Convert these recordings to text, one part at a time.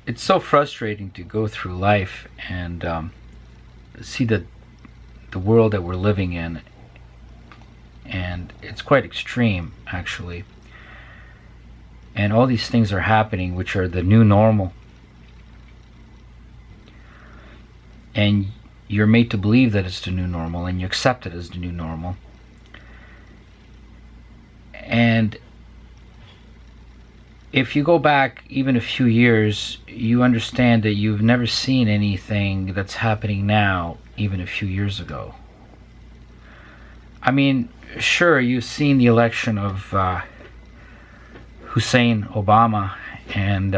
it's so frustrating to go through life and see the world that we're living in, and it's quite extreme actually, and all these things are happening which are the new normal, and you're made to believe that it's the new normal and you accept it as the new normal. And if you go back even a few years, you understand that you've never seen anything that's happening now even a few years ago. I mean, sure, you've seen the election of Hussein Obama, and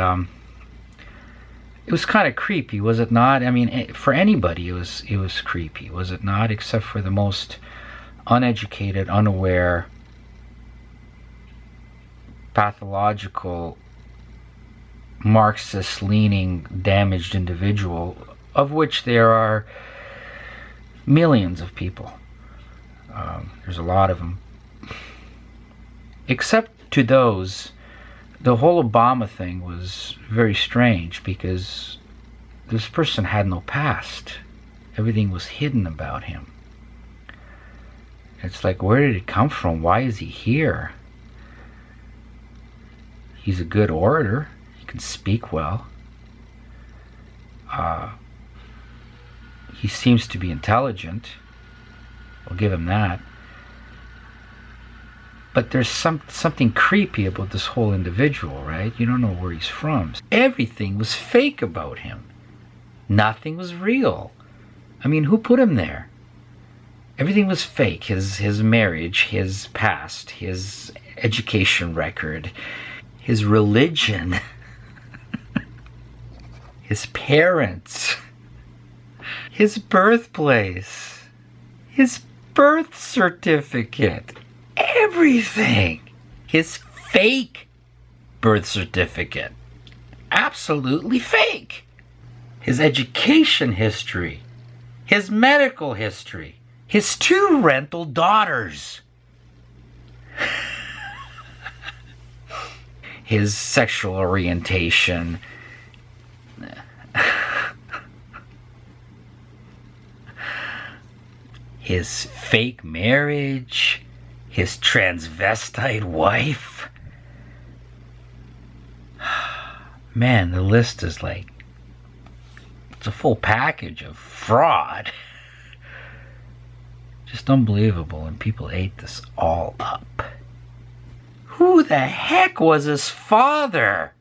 it was kind of creepy, was it not? I mean, for anybody, it was creepy, was it not? Except for the most uneducated, unaware, pathological, Marxist-leaning, damaged individual, of which there are millions of people. There's a lot of them. Except to those, the whole Obama thing was very strange because this person had no past. Everything was hidden about him. It's like, where did it come from? Why is he here? He's a good orator. He can speak well. He seems to be intelligent. I'll give him that. But there's something creepy about this whole individual, right? You don't know where he's from. Everything was fake about him. Nothing was real. I mean, who put him there? Everything was fake. His marriage, his past, his education record, his religion, his parents, his birthplace, his birth certificate, everything. His fake birth certificate, absolutely fake. His education history, his medical history, his 2 rental daughters, his sexual orientation, his fake marriage, his transvestite wife. Man, the list is like, it's a full package of fraud. Just unbelievable, and people ate this all up. Who the heck was his father?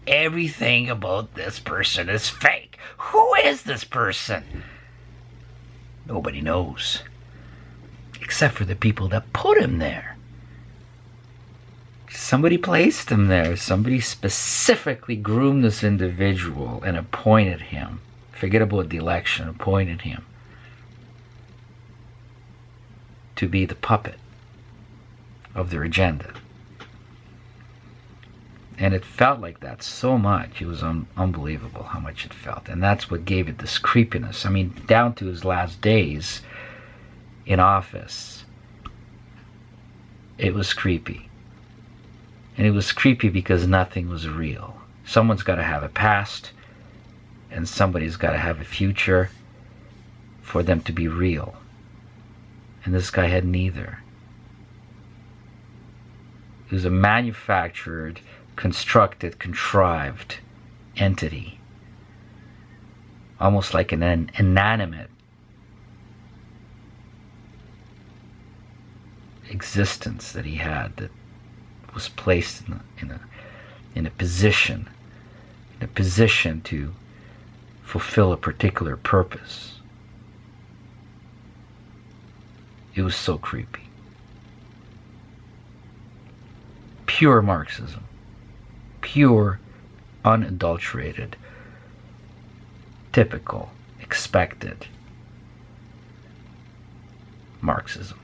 Everything about this person is fake. Who is this person? Nobody knows. Except for the people that put him there. Somebody placed him there. Somebody specifically groomed this individual and appointed him. Forget about the election, appointed him to be the puppet of their agenda. And it felt like that so much. It was unbelievable how much it felt. And that's what gave it this creepiness. I mean, down to his last days in office, it was creepy. And it was creepy because nothing was real. Someone's got to have a past, and somebody's got to have a future for them to be real. And this guy had neither. It was a manufactured, constructed, contrived entity. Almost like an inanimate existence that he had, that was placed in a position to fulfill a particular purpose. It was so creepy. Pure Marxism. Pure, unadulterated, typical, expected Marxism.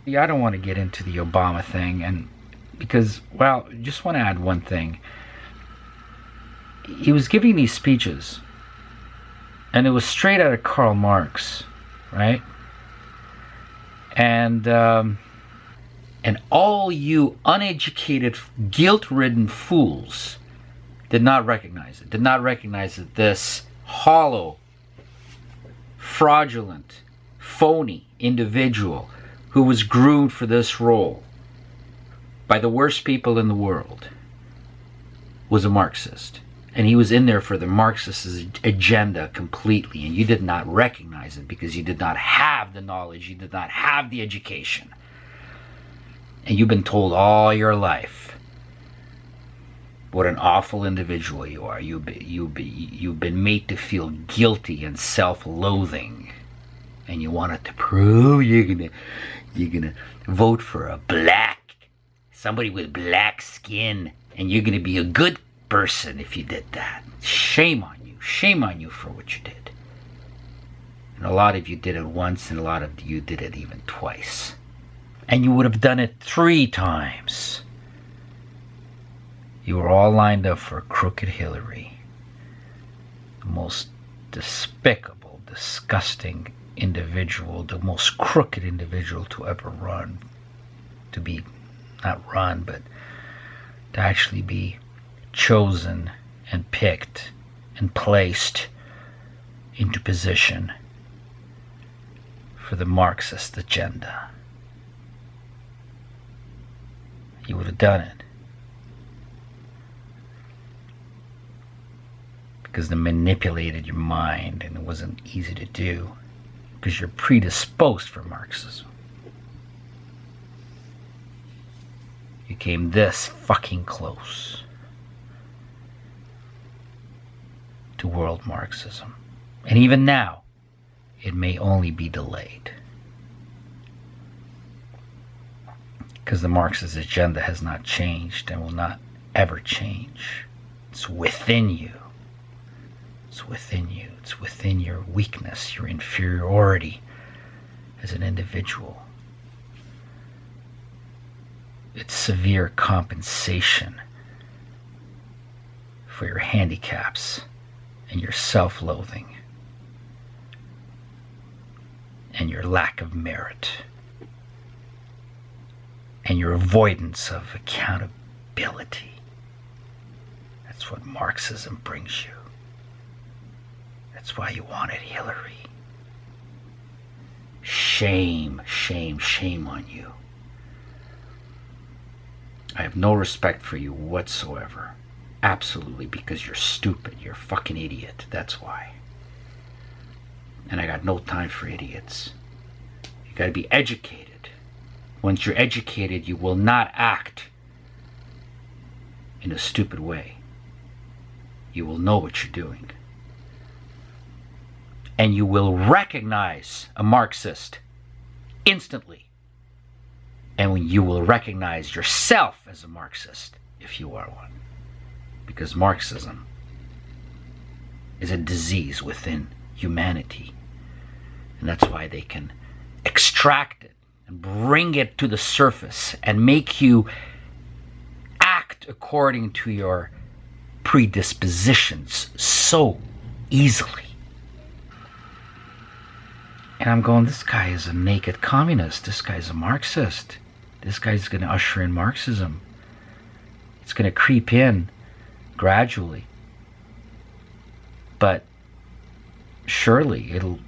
Yeah, I don't want to get into the Obama thing, and because, well, just want to add one thing. He was giving these speeches, and it was straight out of Karl Marx, right? And all you uneducated, guilt-ridden fools Did not recognize it. Did not recognize that this hollow, fraudulent, phony individual who was groomed for this role by the worst people in the world was a Marxist. And he was in there for the Marxist agenda completely, and you did not recognize it because you did not have the knowledge, you did not have the education. And you've been told all your life what an awful individual you are. You've been made to feel guilty and self-loathing, and you wanted to prove you're gonna vote for a somebody with black skin, and you're gonna be a good person if you did that. Shame on you. Shame on you for what you did. And a lot of you did it once, and a lot of you did it even twice. And you would have done it 3 times. You were all lined up for crooked Hillary. The most despicable, disgusting individual, the most crooked individual to ever run. To be, not run, but to actually be chosen and picked and placed into position for the Marxist agenda. You would have done it. Because they manipulated your mind, and it wasn't easy to do because you're predisposed for Marxism. You came this fucking close to world Marxism. And even now, it may only be delayed. Because the Marxist agenda has not changed and will not ever change. It's within you. It's within you. It's within your weakness, your inferiority as an individual. It's severe compensation for your handicaps and your self-loathing and your lack of merit and your avoidance of accountability. That's what Marxism brings you. That's why you wanted Hillary. Shame, shame, shame on you. I have no respect for you whatsoever. Absolutely, because you're stupid. You're a fucking idiot. That's why. And I got no time for idiots. You gotta be educated. Once you're educated, you will not act in a stupid way. You will know what you're doing. And you will recognize a Marxist instantly. And when you will recognize yourself as a Marxist, if you are one. Because Marxism is a disease within humanity. And that's why they can extract it and bring it to the surface and make you act according to your predispositions so easily. And I'm going, this guy is a naked communist. This guy's a Marxist. This guy's going to usher in Marxism. It's going to creep in gradually. But surely it'll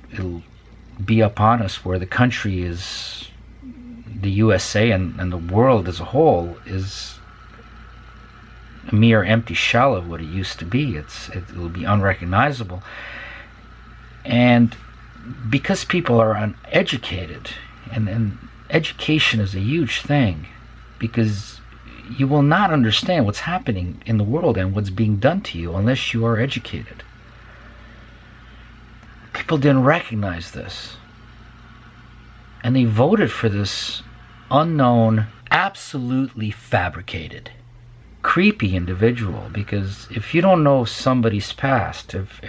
be upon us where the country is, the USA and the world as a whole is a mere empty shell of what it used to be. It'll be unrecognizable. And because people are uneducated, and education is a huge thing, because you will not understand what's happening in the world and what's being done to you unless you are educated. People didn't recognize this. And they voted for this unknown, absolutely fabricated, creepy individual. Because if you don't know somebody's past, if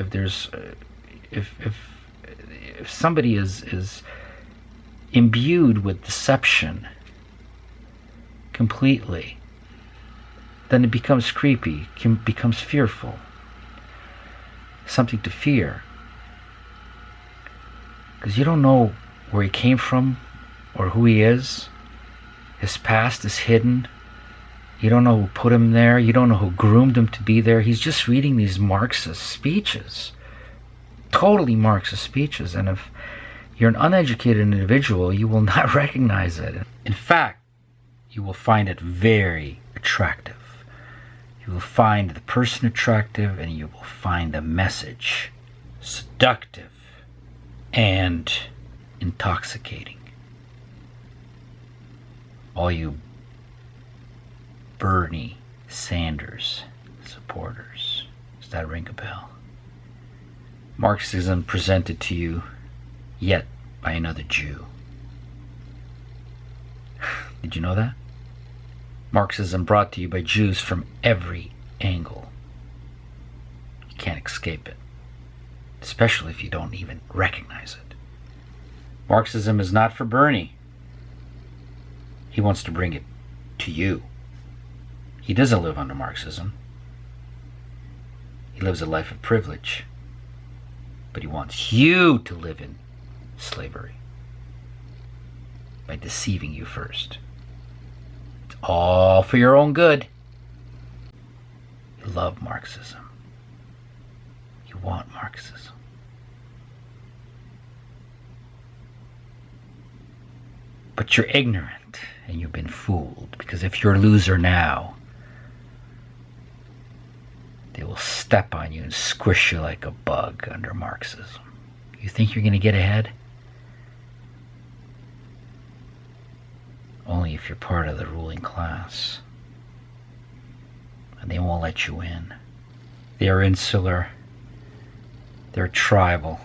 somebody is imbued with deception completely, then it becomes creepy, becomes fearful, something to fear. Because you don't know where he came from or who he is. His past is hidden. You don't know who put him there. You don't know who groomed him to be there. He's just reading these Marxist speeches. Totally Marxist speeches. And if you're an uneducated individual, you will not recognize it. In fact, you will find it very attractive. You will find the person attractive, and you will find the message seductive and intoxicating. All you Bernie Sanders supporters, does that ring a bell? Marxism presented to you yet by another Jew. Did you know that? Marxism brought to you by Jews from every angle. You can't escape it, especially if you don't even recognize it. Marxism is not for Bernie. He wants to bring it to you. He doesn't live under Marxism. He lives a life of privilege. But he wants you to live in slavery by deceiving you first. It's all for your own good. You love Marxism. You want Marxism. But you're ignorant and you've been fooled, because if you're a loser now, they will step on you and squish you like a bug under Marxism. You think you're going to get ahead? Only if you're part of the ruling class. And they won't let you in. They are insular. They're tribal.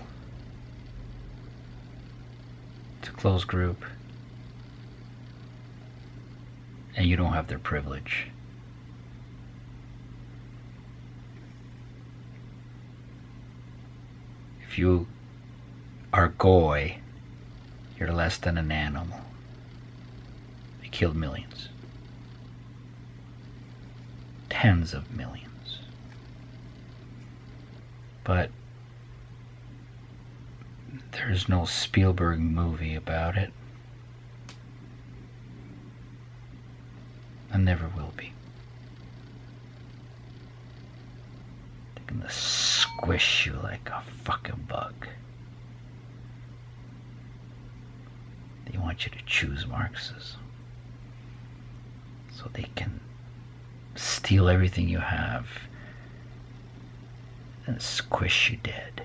It's a closed group. And you don't have their privilege. If you are goy, you're less than an animal. They killed millions. Tens of millions. But there's no Spielberg movie about it. And never will be. They're gonna squish you like a fucking bug. They want you to choose Marxism so they can steal everything you have and squish you dead.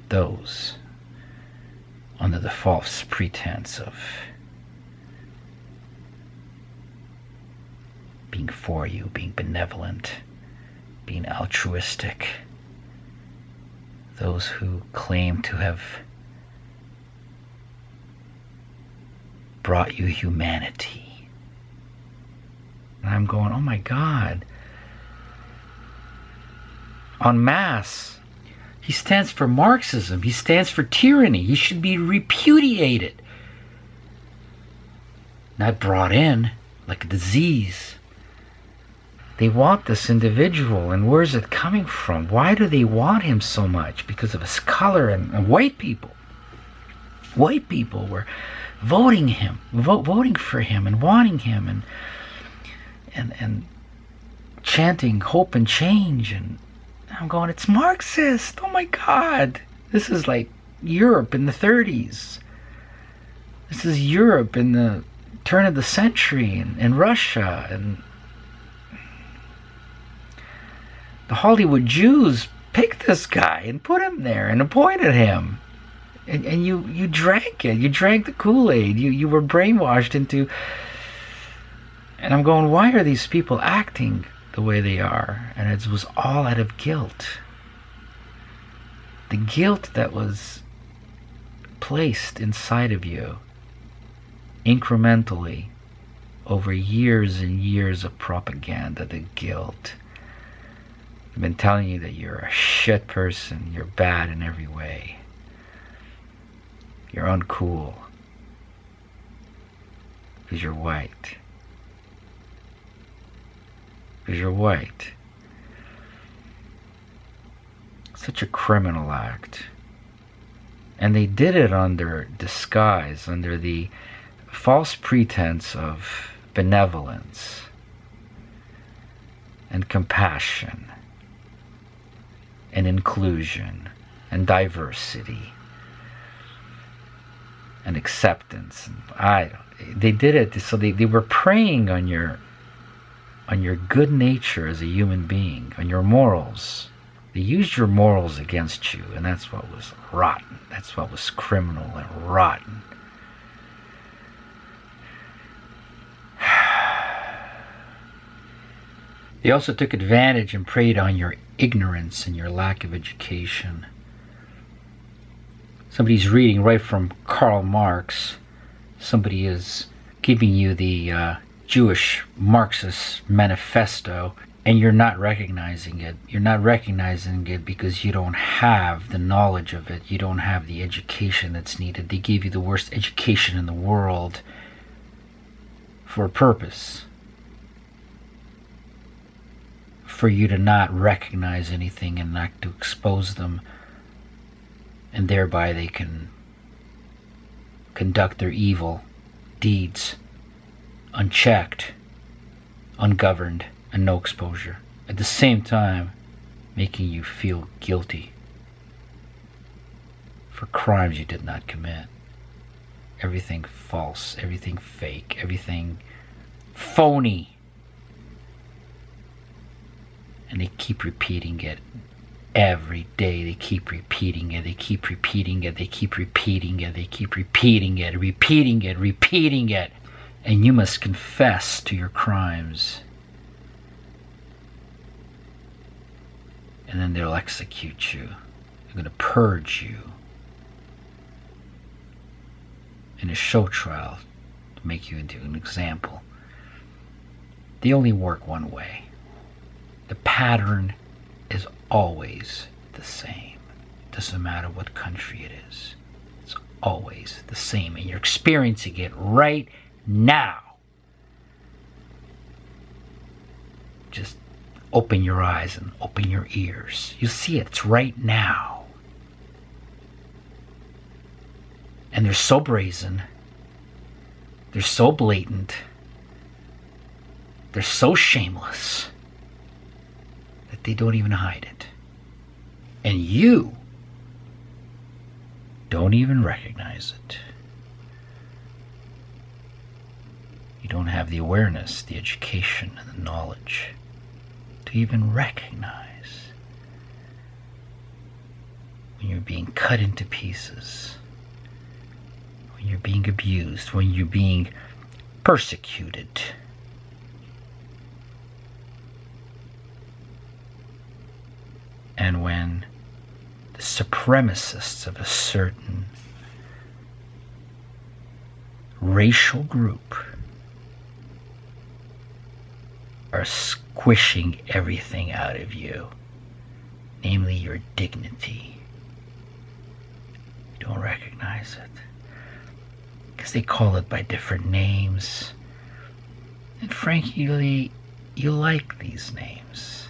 Those under the false pretense of being for you, being benevolent, being altruistic. Those who claim to have brought you humanity. And I'm going, oh my God. En masse. He stands for Marxism. He stands for tyranny. He should be repudiated. Not brought in like a disease. They want this individual, and where's it coming from? Why do they want him so much? Because of his color, and white people. White people were voting for him and wanting him and chanting hope and change. And I'm going, it's Marxist. Oh my God. This is like Europe in the 30s. This is Europe in the turn of the century, and Russia, and the Hollywood Jews picked this guy and put him there and appointed him. And you drank it. You drank the Kool-Aid. You were brainwashed into... And I'm going, why are these people acting the way they are? And it was all out of guilt. The guilt that was placed inside of you incrementally over years and years of propaganda. The guilt. I've been telling you that you're a shit person. You're bad in every way. You're uncool. Because you're white. Because you're white. Such a criminal act. And they did it under disguise, under the false pretense of benevolence and compassion and inclusion and diversity and acceptance. They did it so they were preying on your good nature as a human being, on your morals. They used your morals against you, and that's what was rotten. That's what was criminal and rotten. They also took advantage and preyed on your ignorance and your lack of education. Somebody's reading right from Karl Marx. Somebody is giving you the Jewish Marxist manifesto, and you're not recognizing it. You're not recognizing it because you don't have the knowledge of it. You don't have the education that's needed. They gave you the worst education in the world for a purpose. For you to not recognize anything and not to expose them, and thereby they can conduct their evil deeds unchecked, ungoverned, and no exposure. At the same time, making you feel guilty for crimes you did not commit. Everything false, everything fake, everything phony. And they keep repeating it every day. They keep repeating it. They keep repeating it. They keep repeating it. They keep repeating it, repeating it, repeating it. And you must confess to your crimes. And then they'll execute you. They're going to purge you in a show trial to make you into an example. They only work one way. The pattern is always the same. Doesn't matter what country it is. It's always the same. And you're experiencing it right now. Just open your eyes and open your ears. You see it. It's right now. And they're so brazen. They're so blatant. They're so shameless that they don't even hide it. And you don't even recognize it. You don't have the awareness, the education, and the knowledge to even recognize when you're being cut into pieces, when you're being abused, when you're being persecuted. And when the supremacists of a certain racial group are squishing everything out of you, namely your dignity. You don't recognize it because they call it by different names. And frankly, you like these names.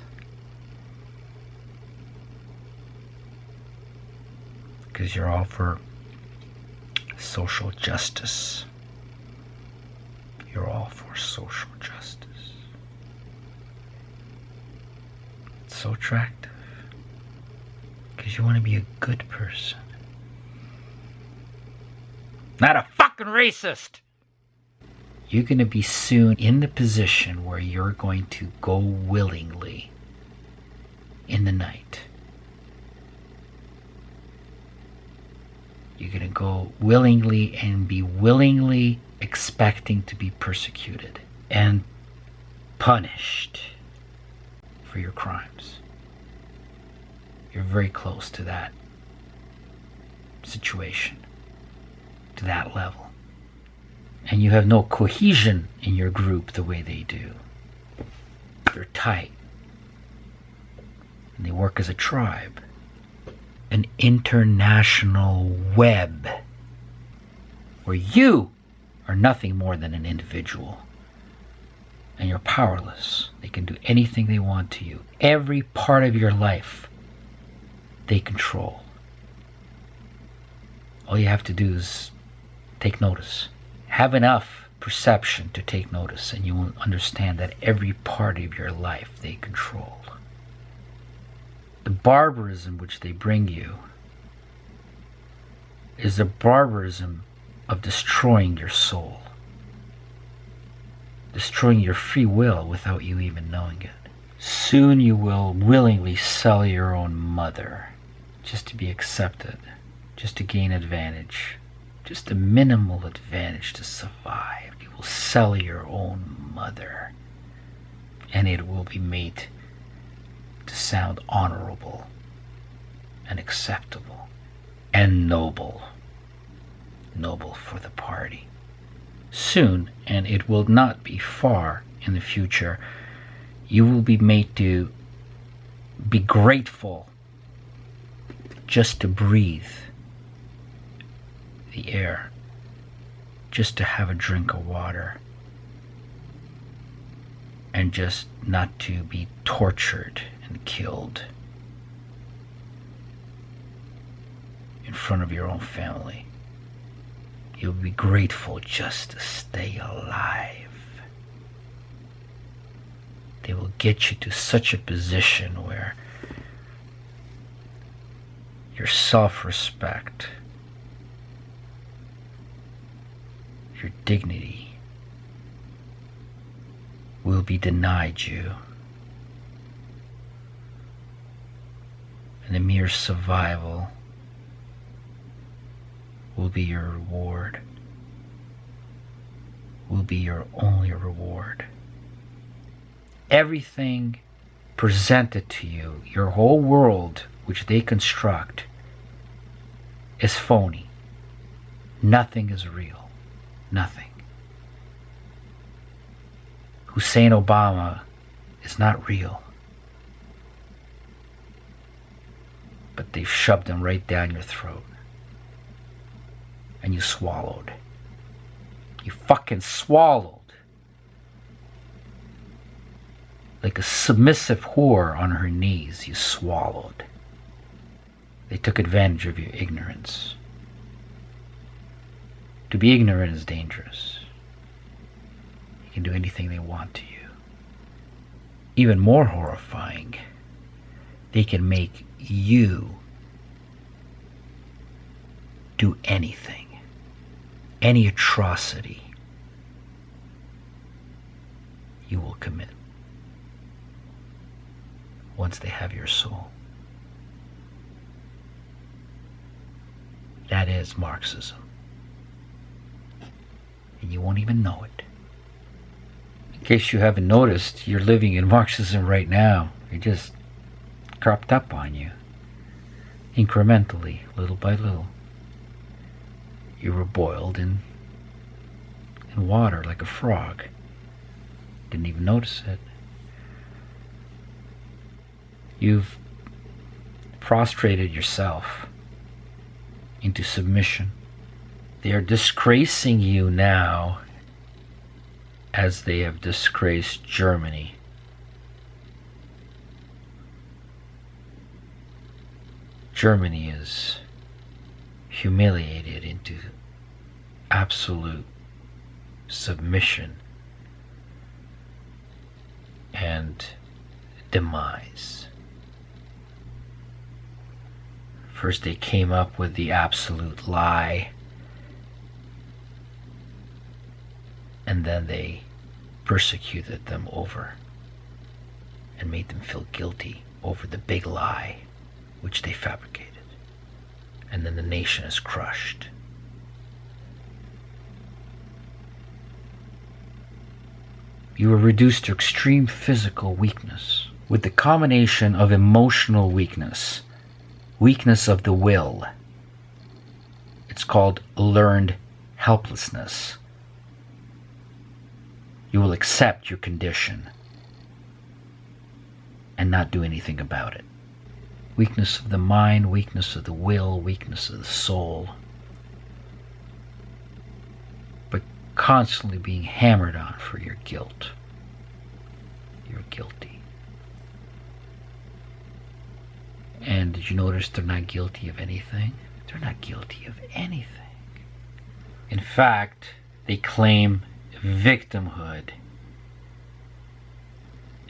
Because you're all for social justice. You're all for social justice. It's so attractive. Because you want to be a good person. Not a fucking racist! You're going to be soon in the position where you're going to go willingly in the night. You're going to go willingly and be willingly expecting to be persecuted and punished for your crimes. You're very close to that situation, to that level. And you have no cohesion in your group the way they do. They're tight. And they work as a tribe. An international web where you are nothing more than an individual and you're powerless. They can do anything they want to you. Every part of your life they control. All you have to do is take notice. Have enough perception to take notice, and you will understand that every part of your life they control. The barbarism which they bring you is the barbarism of destroying your soul, destroying your free will without you even knowing it. Soon you will willingly sell your own mother just to be accepted, just to gain advantage, just a minimal advantage to survive. You will sell your own mother, and it will be made to sound honorable and acceptable and noble for the party. Soon, and it will not be far in the future, you will be made to be grateful just to breathe the air, just to have a drink of water, and just not to be tortured and killed in front of your own family. You'll be grateful just to stay alive. They will get you to such a position where your self-respect, your dignity will be denied you, and the mere survival will be your reward, will be your only reward. Everything presented to you, your whole world which they construct, is phony. Nothing is real. Nothing. Hussein Obama is not real. But they've shoved him right down your throat. And you swallowed. You fucking swallowed. Like a submissive whore on her knees, you swallowed. They took advantage of your ignorance. To be ignorant is dangerous. They can do anything they want to you. Even more horrifying, they can make you do anything, any atrocity you will commit once they have your soul. That is Marxism. And you won't even know it. In case you haven't noticed, you're living in Marxism right now. It just cropped up on you. Incrementally, little by little. You were boiled in water like a frog. Didn't even notice it. You've prostrated yourself into submission. They are disgracing you now as they have disgraced Germany. Germany is humiliated into absolute submission and demise. First they came up with the absolute lie, and then they persecuted them over and made them feel guilty over the big lie which they fabricated. And then the nation is crushed. You were reduced to extreme physical weakness with the combination of emotional weakness, weakness of the will. It's called learned helplessness. You will accept your condition and not do anything about it. Weakness of the mind, weakness of the will, weakness of the soul. But constantly being hammered on for your guilt. You're guilty. And did you notice they're not guilty of anything? They're not guilty of anything. In fact, they claim victimhood,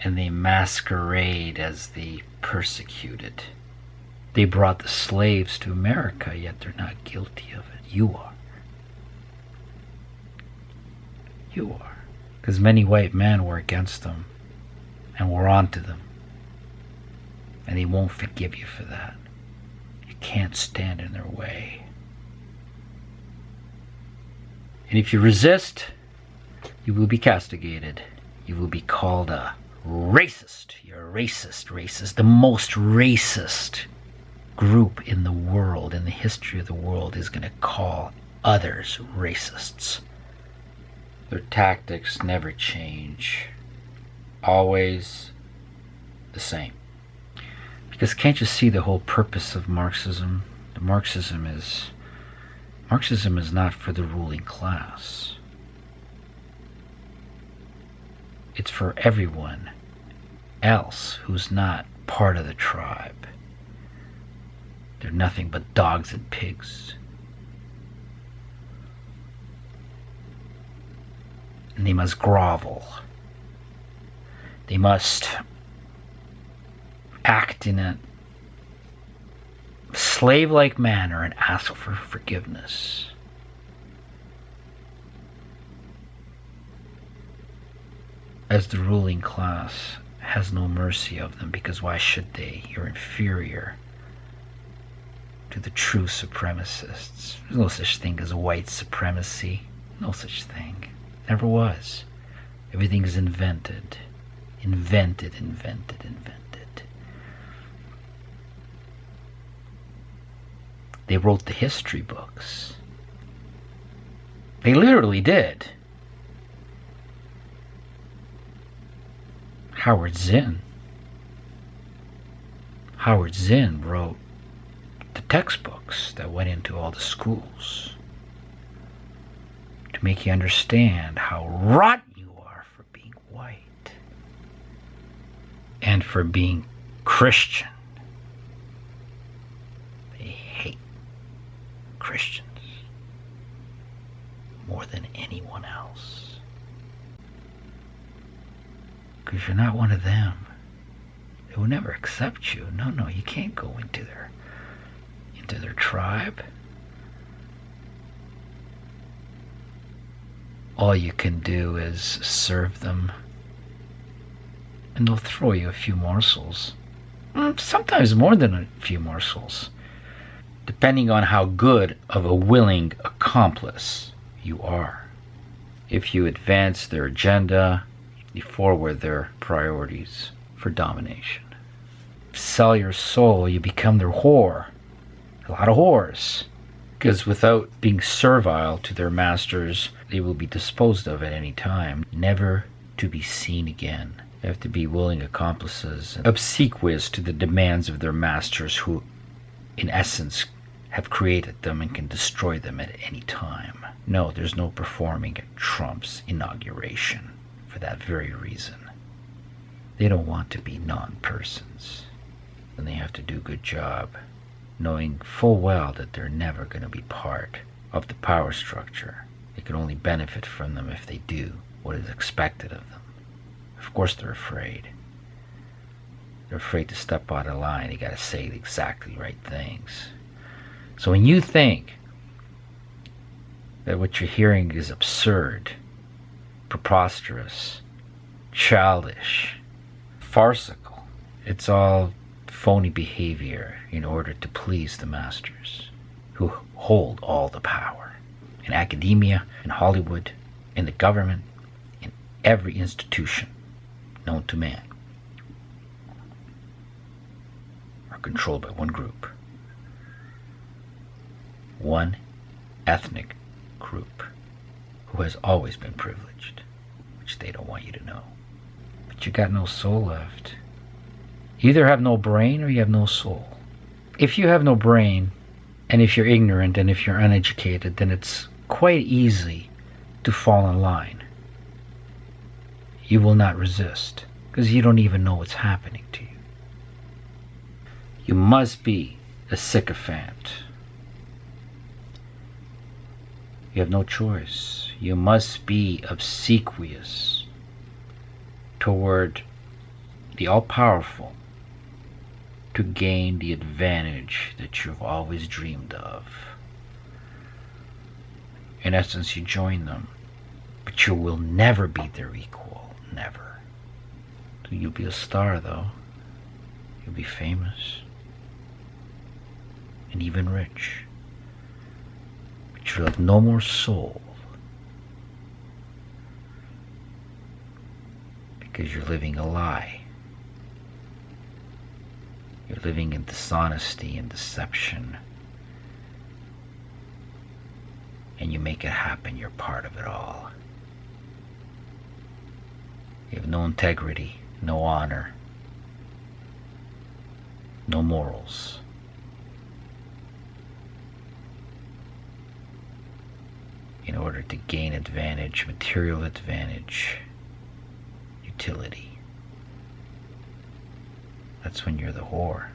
and they masquerade as the persecuted. They brought the slaves to America, yet they're not guilty of it. You are. You are. Because many white men were against them and were onto them. And they won't forgive you for that. You can't stand in their way. And if you resist, you will be castigated. You will be called a racist. You're a racist. The most racist group in the world, in the history of the world, is going to call others racists. Their tactics never change. Always the same. Because can't you see the whole purpose of Marxism? Marxism is not for the ruling class. It's for everyone else who's not part of the tribe. They're nothing but dogs and pigs. And they must grovel. They must act in a slave-like manner and ask for forgiveness. As the ruling class has no mercy of them, because why should they? You're inferior to the true supremacists. There's no such thing as white supremacy. No such thing. Never was. Everything is invented. Invented. They wrote the history books. They literally did. Howard Zinn wrote the textbooks that went into all the schools to make you understand how rotten you are for being white and for being Christian. They hate Christians more than anyone else. Because you're not one of them. They will never accept you. No, you can't go into their tribe. All you can do is serve them, and they'll throw you a few morsels. Sometimes more than a few morsels, depending on how good of a willing accomplice you are. If you advance their agenda, you forward their priorities for domination. Sell your soul, you become their whore. A lot of whores. Because without being servile to their masters, they will be disposed of at any time, never to be seen again. They have to be willing accomplices, obsequious to the demands of their masters, who, in essence, have created them and can destroy them at any time. No, there's no performing at Trump's inauguration for that very reason. They don't want to be non-persons. And they have to do a good job, knowing full well that they're never going to be part of the power structure. They can only benefit from them if they do what is expected of them. Of course they're afraid. They're afraid to step out of line. They got to say the exactly right things. So when you think that what you're hearing is absurd, preposterous, childish, farcical, it's all phony behavior in order to please the masters who hold all the power in academia, in Hollywood, in the government, in every institution known to man, are controlled by one group, one ethnic group who has always been privileged, which they don't want you to know. But you got no soul left. You either have no brain or you have no soul. If you have no brain, and if you're ignorant and if you're uneducated, then it's quite easy to fall in line. You will not resist, because you don't even know what's happening to you. You must be a sycophant. You have no choice. you must be obsequious toward the all-powerful to gain the advantage that you've always dreamed of. In essence, you join them, but you will never be their equal, never. You'll be a star, though. You'll be famous and even rich, but you'll have no more soul because you're living a lie. You're living in dishonesty and deception, and you make it happen. You're part of it all. You have no integrity, no honor, no morals. In order to gain advantage, material advantage, utility. That's when you're the whore.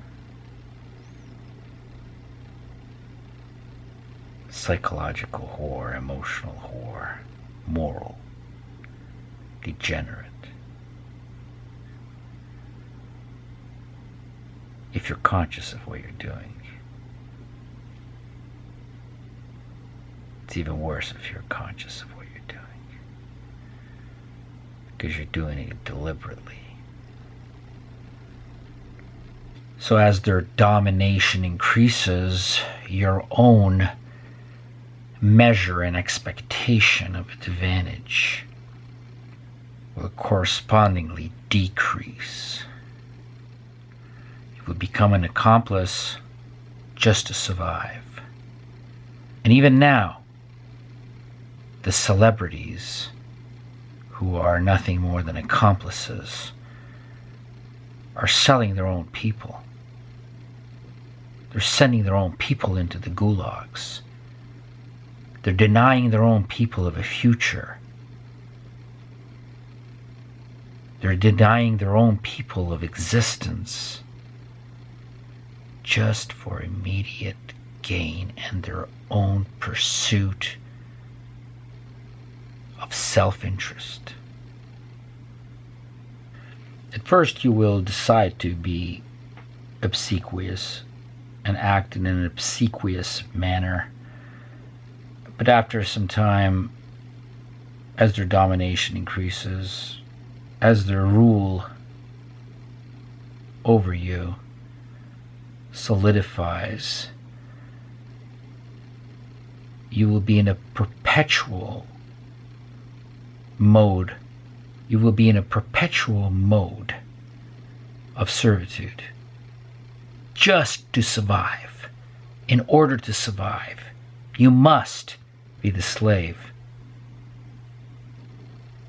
Psychological whore, emotional whore, moral, degenerate. If you're conscious of what you're doing. It's even worse if you're conscious of what you're doing, because you're doing it deliberately. So as their domination increases, your own measure and expectation of advantage will correspondingly decrease. You will become an accomplice just to survive. And even now, the celebrities, who are nothing more than accomplices, are selling their own people. They're sending their own people into the gulags. They're denying their own people of a future. They're denying their own people of existence just for immediate gain and their own pursuit of self-interest. At first you will decide to be obsequious and act in an obsequious manner, but after some time, as their domination increases, as their rule over you solidifies, you will be in a perpetual mode. You will be in a perpetual mode of servitude just to survive. In order to survive, you must be the slave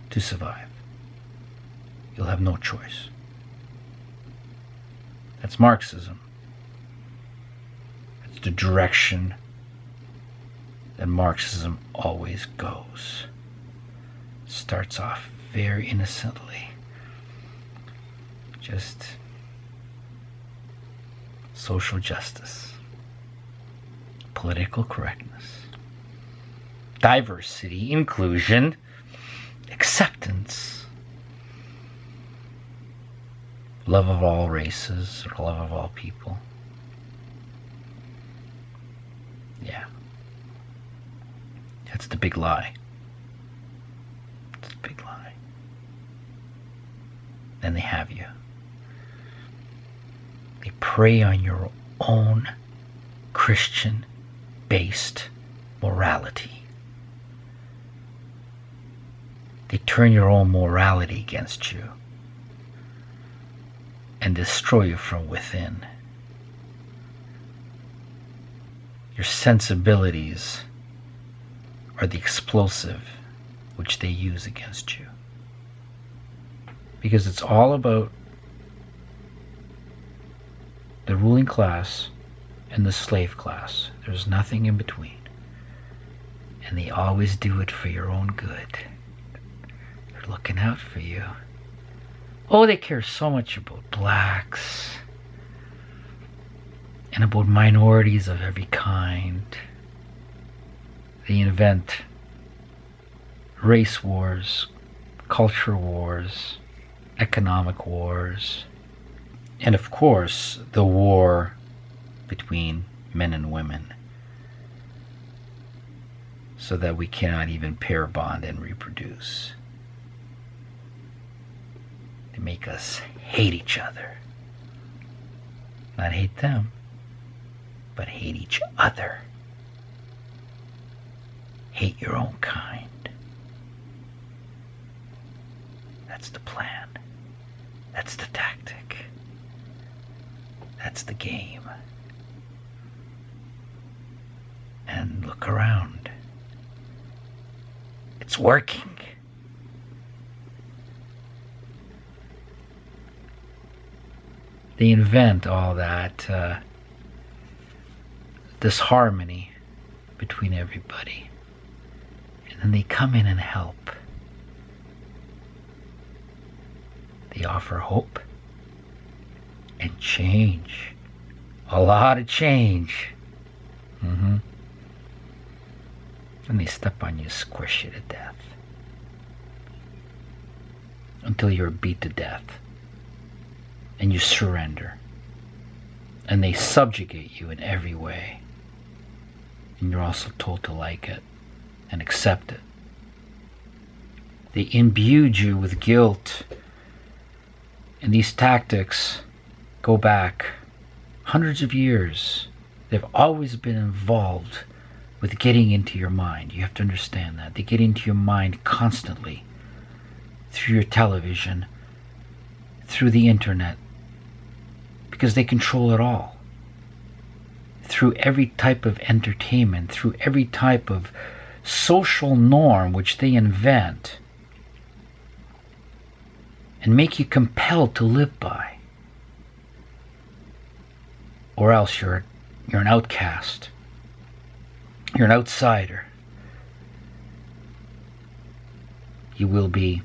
to survive. You'll have no choice. That's Marxism. It's the direction that Marxism always goes. It starts off very innocently. Just social justice, political correctness, diversity, inclusion, acceptance, love of all races, or love of all people. Yeah. That's the big lie. It's the big lie. Then they have you. They prey on your own Christian-based morality. They turn your own morality against you and destroy you from within. Your sensibilities are the explosive which they use against you. Because it's all about the ruling class and the slave class. There's nothing in between. And they always do it for your own good. They're looking out for you. Oh, they care so much about blacks and about minorities of every kind. They invent race wars, culture wars, economic wars, and of course the war between men and women, so that we cannot even pair bond and reproduce. They make us hate each other. Not hate them, but hate each other. Hate your own kind. That's the plan. That's the tactic. That's the game. And look around. It's working. They invent all that disharmony between everybody. And then they come in and help. They offer hope and change. A lot of change. And they step on you, squish you to death. Until you're beat to death. And you surrender. And they subjugate you in every way. And you're also told to like it and accept it. They imbued you with guilt. And these tactics go back hundreds of years. They've always been involved with getting into your mind. You have to understand that. They get into your mind constantly. Through your television, through the internet. Because they control it all. Through every type of entertainment, through every type of social norm which they invent and make you compelled to live by. Or else you're an outcast. You're an outsider. You will be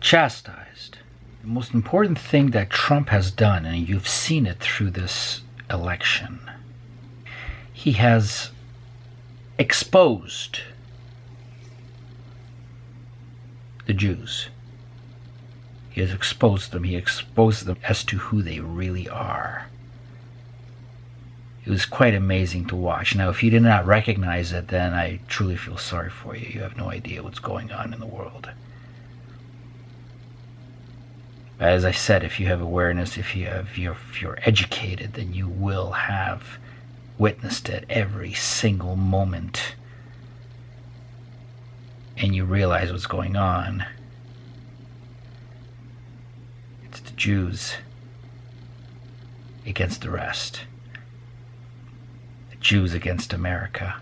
chastised. The most important thing that Trump has done, and you've seen it through this election, he has exposed the Jews. He has exposed them. He exposed them as to who they really are. It was quite amazing to watch. Now, if you did not recognize it, then I truly feel sorry for you. You have no idea what's going on in the world. But as I said, if you have awareness, if you're educated, then you will have witnessed it every single moment. And you realize what's going on. It's the Jews against the rest. Jews against America.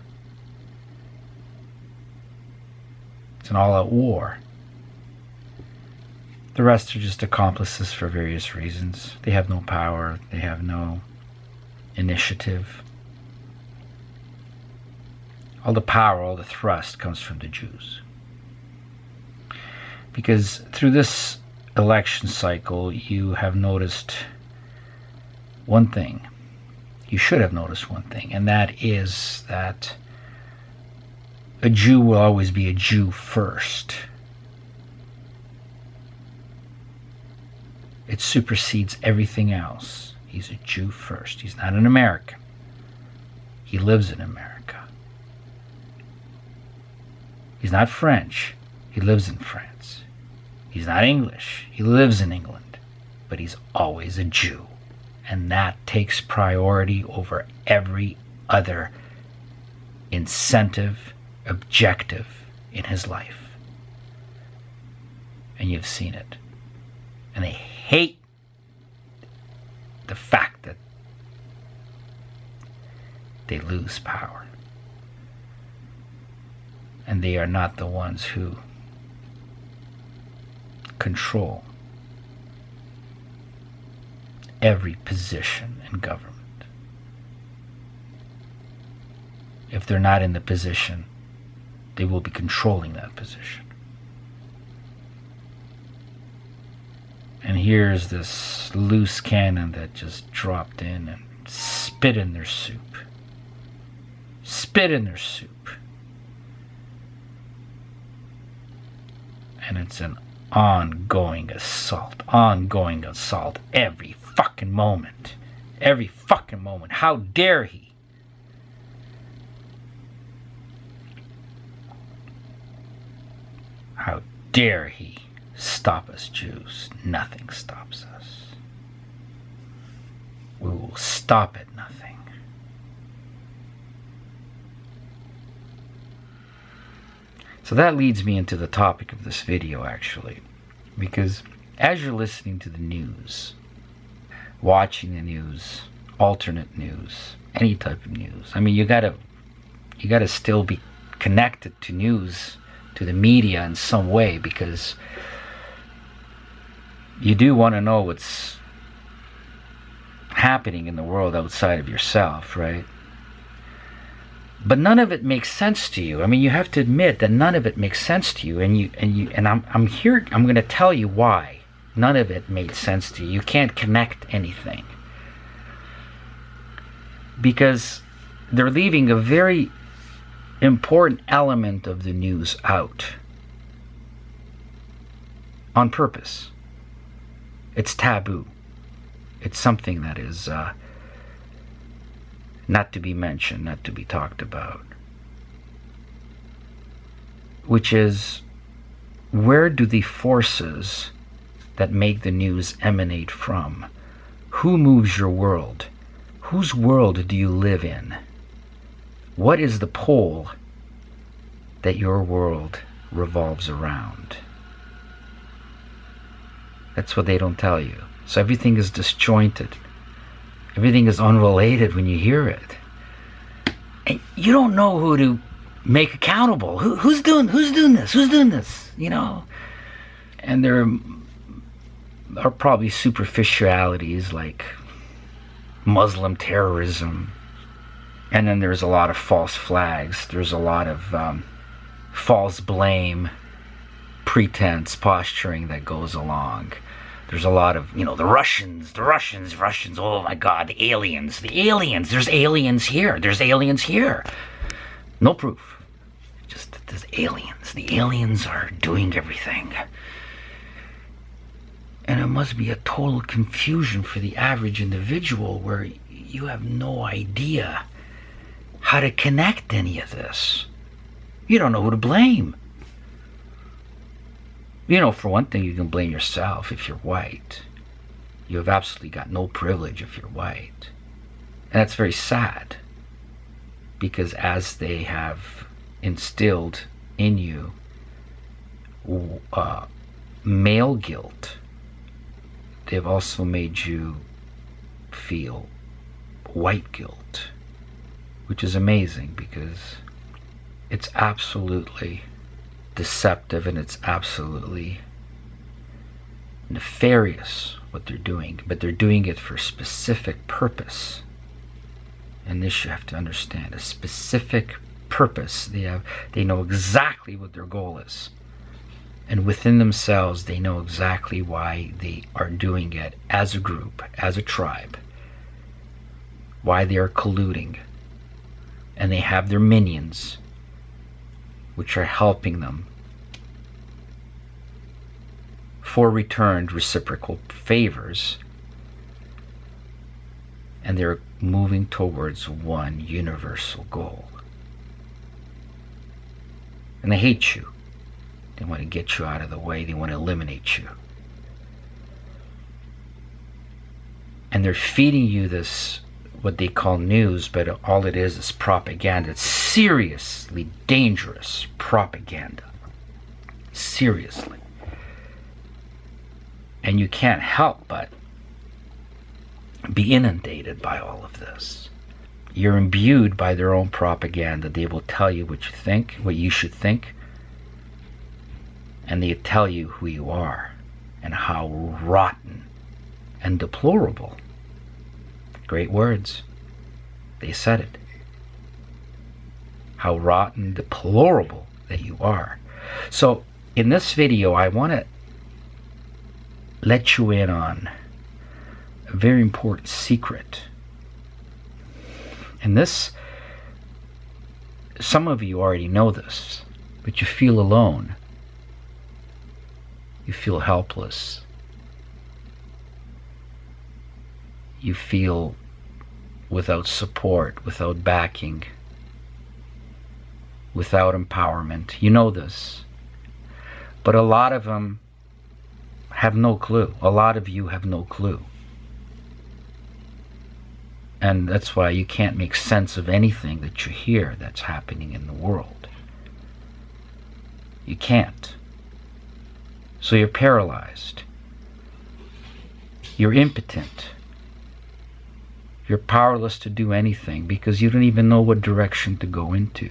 It's an all-out war. The rest are just accomplices for various reasons. They have no power. They have no initiative. All the power, all the thrust comes from the Jews. Because through this election cycle, you have noticed one thing. You should have noticed one thing, and that is that a Jew will always be a Jew first. It supersedes everything else. He's a Jew first. He's not an American. He lives in America. He's not French. He lives in France. He's not English. He lives in England. But he's always a Jew. And that takes priority over every other incentive, objective in his life. And you've seen it. And they hate the fact that they lose power. And they are not the ones who control every position in government. If they're not in the position, they will be controlling that position. And here's this loose cannon that just dropped in and spit in their soup. Spit in their soup. And it's an ongoing assault every fucking moment. Every fucking moment. How dare he? How dare he stop us Jews? Nothing stops us. We will stop at nothing. So that leads me into the topic of this video, actually. Because as you're listening to the news, watching the news, alternate news, any type of news, I mean, you gotta still be connected to news, to the media in some way, because you do want to know what's happening in the world outside of yourself, right? But none of it makes sense to you. I mean, you have to admit that none of it makes sense to you, and I'm here. I'm going to tell you why none of it made sense to you. You can't connect anything because they're leaving a very important element of the news out on purpose. It's taboo. It's something that is not to be mentioned, not to be talked about. Which is, where do the forces that make the news emanate from? Who moves your world? Whose world do you live in? What is the pole that your world revolves around? That's what they don't tell you. So everything is disjointed. Everything is unrelated when you hear it. And you don't know who to make accountable. Who's doing this? Who's doing this? You know? And there are probably superficialities like Muslim terrorism. And then there's a lot of false flags. There's a lot of false blame, pretense, posturing that goes along. There's a lot of, the Russians, oh my God, the aliens, there's aliens here. No proof. Just that there's aliens. The aliens are doing everything. And it must be a total confusion for the average individual where you have no idea how to connect any of this. You don't know who to blame. For one thing, you can blame yourself if you're white. You have absolutely got no privilege if you're white. And that's very sad, because as they have instilled in you male guilt, they've also made you feel white guilt, which is amazing because it's absolutely deceptive and it's absolutely nefarious what they're doing, but they're doing it for a specific purpose. And this you have to understand, a specific purpose. They know exactly what their goal is, and within themselves they know exactly why they are doing it as a group, as a tribe, why they are colluding, and they have their minions which are helping them for returned reciprocal favors, and they're moving towards one universal goal. And they hate you. They want to get you out of the way. They want to eliminate you. And they're feeding you this, what they call news, but all it is propaganda. It's seriously dangerous propaganda. Seriously. And you can't help but be inundated by all of this. You're imbued by their own propaganda. They will tell you what you think, what you should think, and they tell you who you are and how rotten and deplorable. Great words. They said it. How rotten, deplorable that you are. So in this video, I want to let you in on a very important secret. And this, some of you already know this, but you feel alone. You feel helpless. You feel without support, without backing, without empowerment. You know this. But a lot of them have no clue. A lot of you have no clue. And that's why you can't make sense of anything that you hear that's happening in the world. You can't. So you're paralyzed. You're impotent. You're powerless to do anything because you don't even know what direction to go into.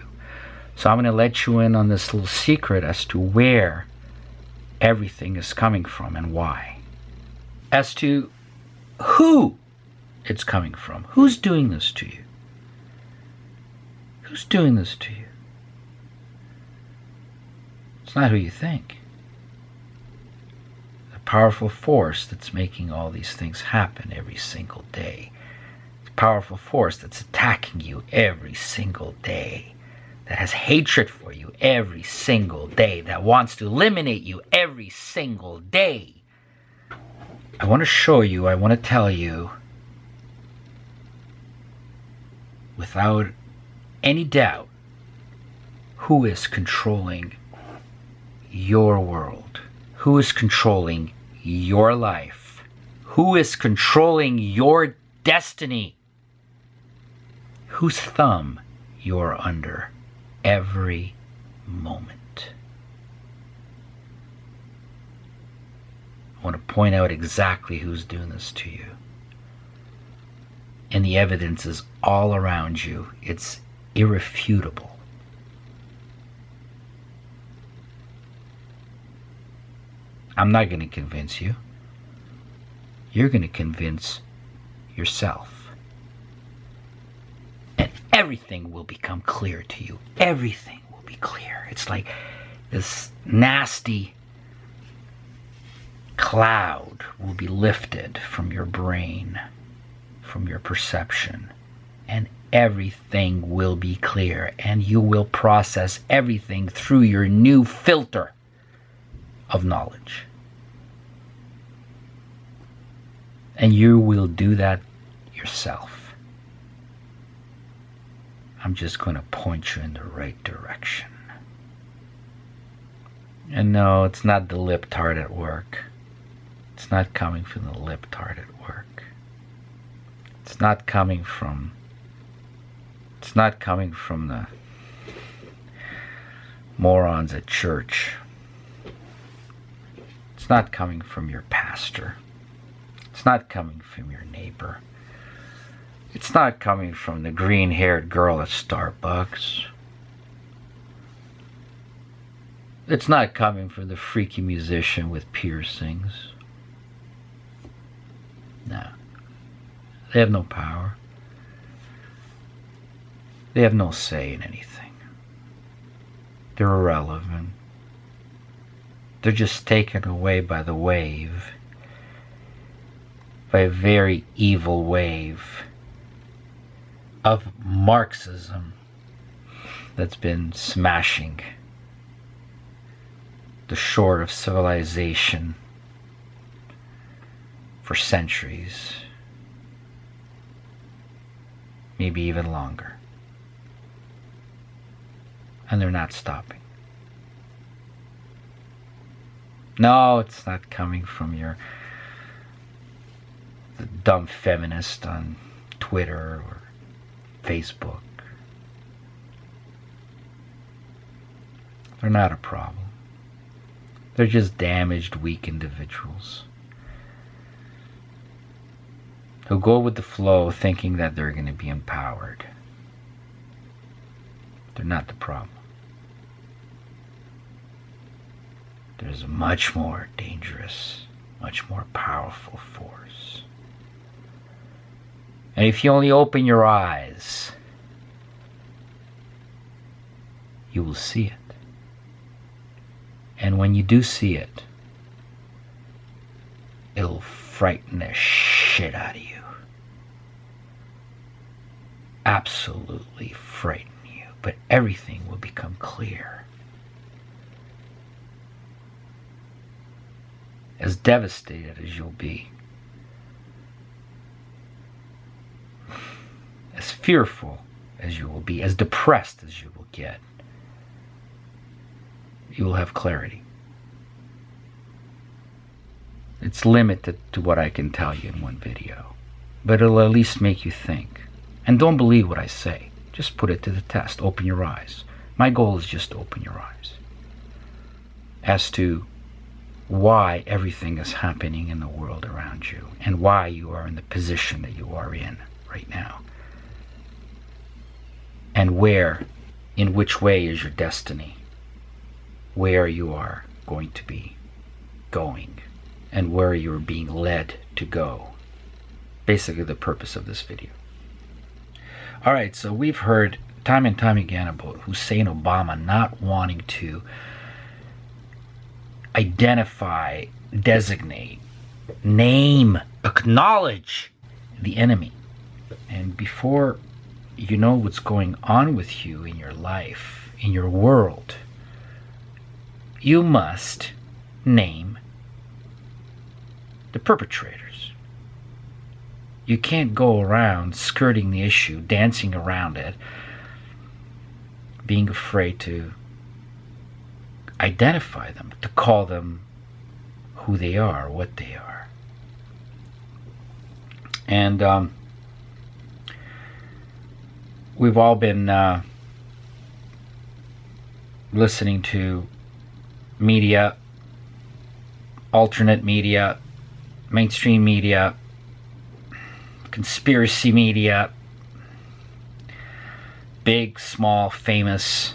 So I'm going to let you in on this little secret as to where everything is coming from and why. As to who it's coming from. Who's doing this to you? Who's doing this to you? It's not who you think. The powerful force that's making all these things happen every single day. The powerful force that's attacking you every single day. That has hatred for you every single day. That wants to eliminate you every single day. I want to show you, I want to tell you, without any doubt, who is controlling your world? Who is controlling your life? Who is controlling your destiny? Whose thumb you're under every moment? I want to point out exactly who's doing this to you. And the evidence is all around you. It's irrefutable. I'm not going to convince you. You're going to convince yourself. And everything will become clear to you. Everything will be clear. It's like this nasty cloud will be lifted from your brain, from your perception, and everything will be clear, and you will process everything through your new filter of knowledge. And you will do that yourself. I'm just going to point you in the right direction. And no, it's not the lip-tart at work. It's not coming from the lip-tart at work. It's not coming from the morons at church. It's not coming from your pastor. It's not coming from your neighbor. It's not coming from the green-haired girl at Starbucks. It's not coming from the freaky musician with piercings. No. They have no power. They have no say in anything. They're irrelevant. They're just taken away by the wave. By a very evil wave of Marxism that's been smashing the shore of civilization for centuries, maybe even longer. And they're not stopping. No, it's not coming from the dumb feminist on Twitter or Facebook. They're not a problem. They're just damaged, weak individuals who go with the flow thinking that they're going to be empowered. They're not the problem. There's a much more dangerous, much more powerful force. And if you only open your eyes, you will see it. And when you do see it, it'll frighten the shit out of you. Absolutely frighten you. But everything will become clear. as devastated as you'll be, as fearful as you will be, as depressed as you will get, you will have clarity. It's limited to what I can tell you in one video, but it'll at least make you think. And don't believe what I say. Just put it to the test. Open your eyes. My goal is just to open your eyes as to why everything is happening in the world around you and why you are in the position that you are in right now. And where, in which way is your destiny, where you are going to be going, and where you're being led to go. Basically the purpose of this video. Alright, so we've heard time and time again about Hussein Obama not wanting to identify, designate, name, acknowledge the enemy. And before you know what's going on with you in your life, in your world, you must name the perpetrators. You can't go around skirting the issue, dancing around it, being afraid to identify them, to call them who they are, what they are. And we've all been listening to media, alternate media, mainstream media, conspiracy media, big, small, famous,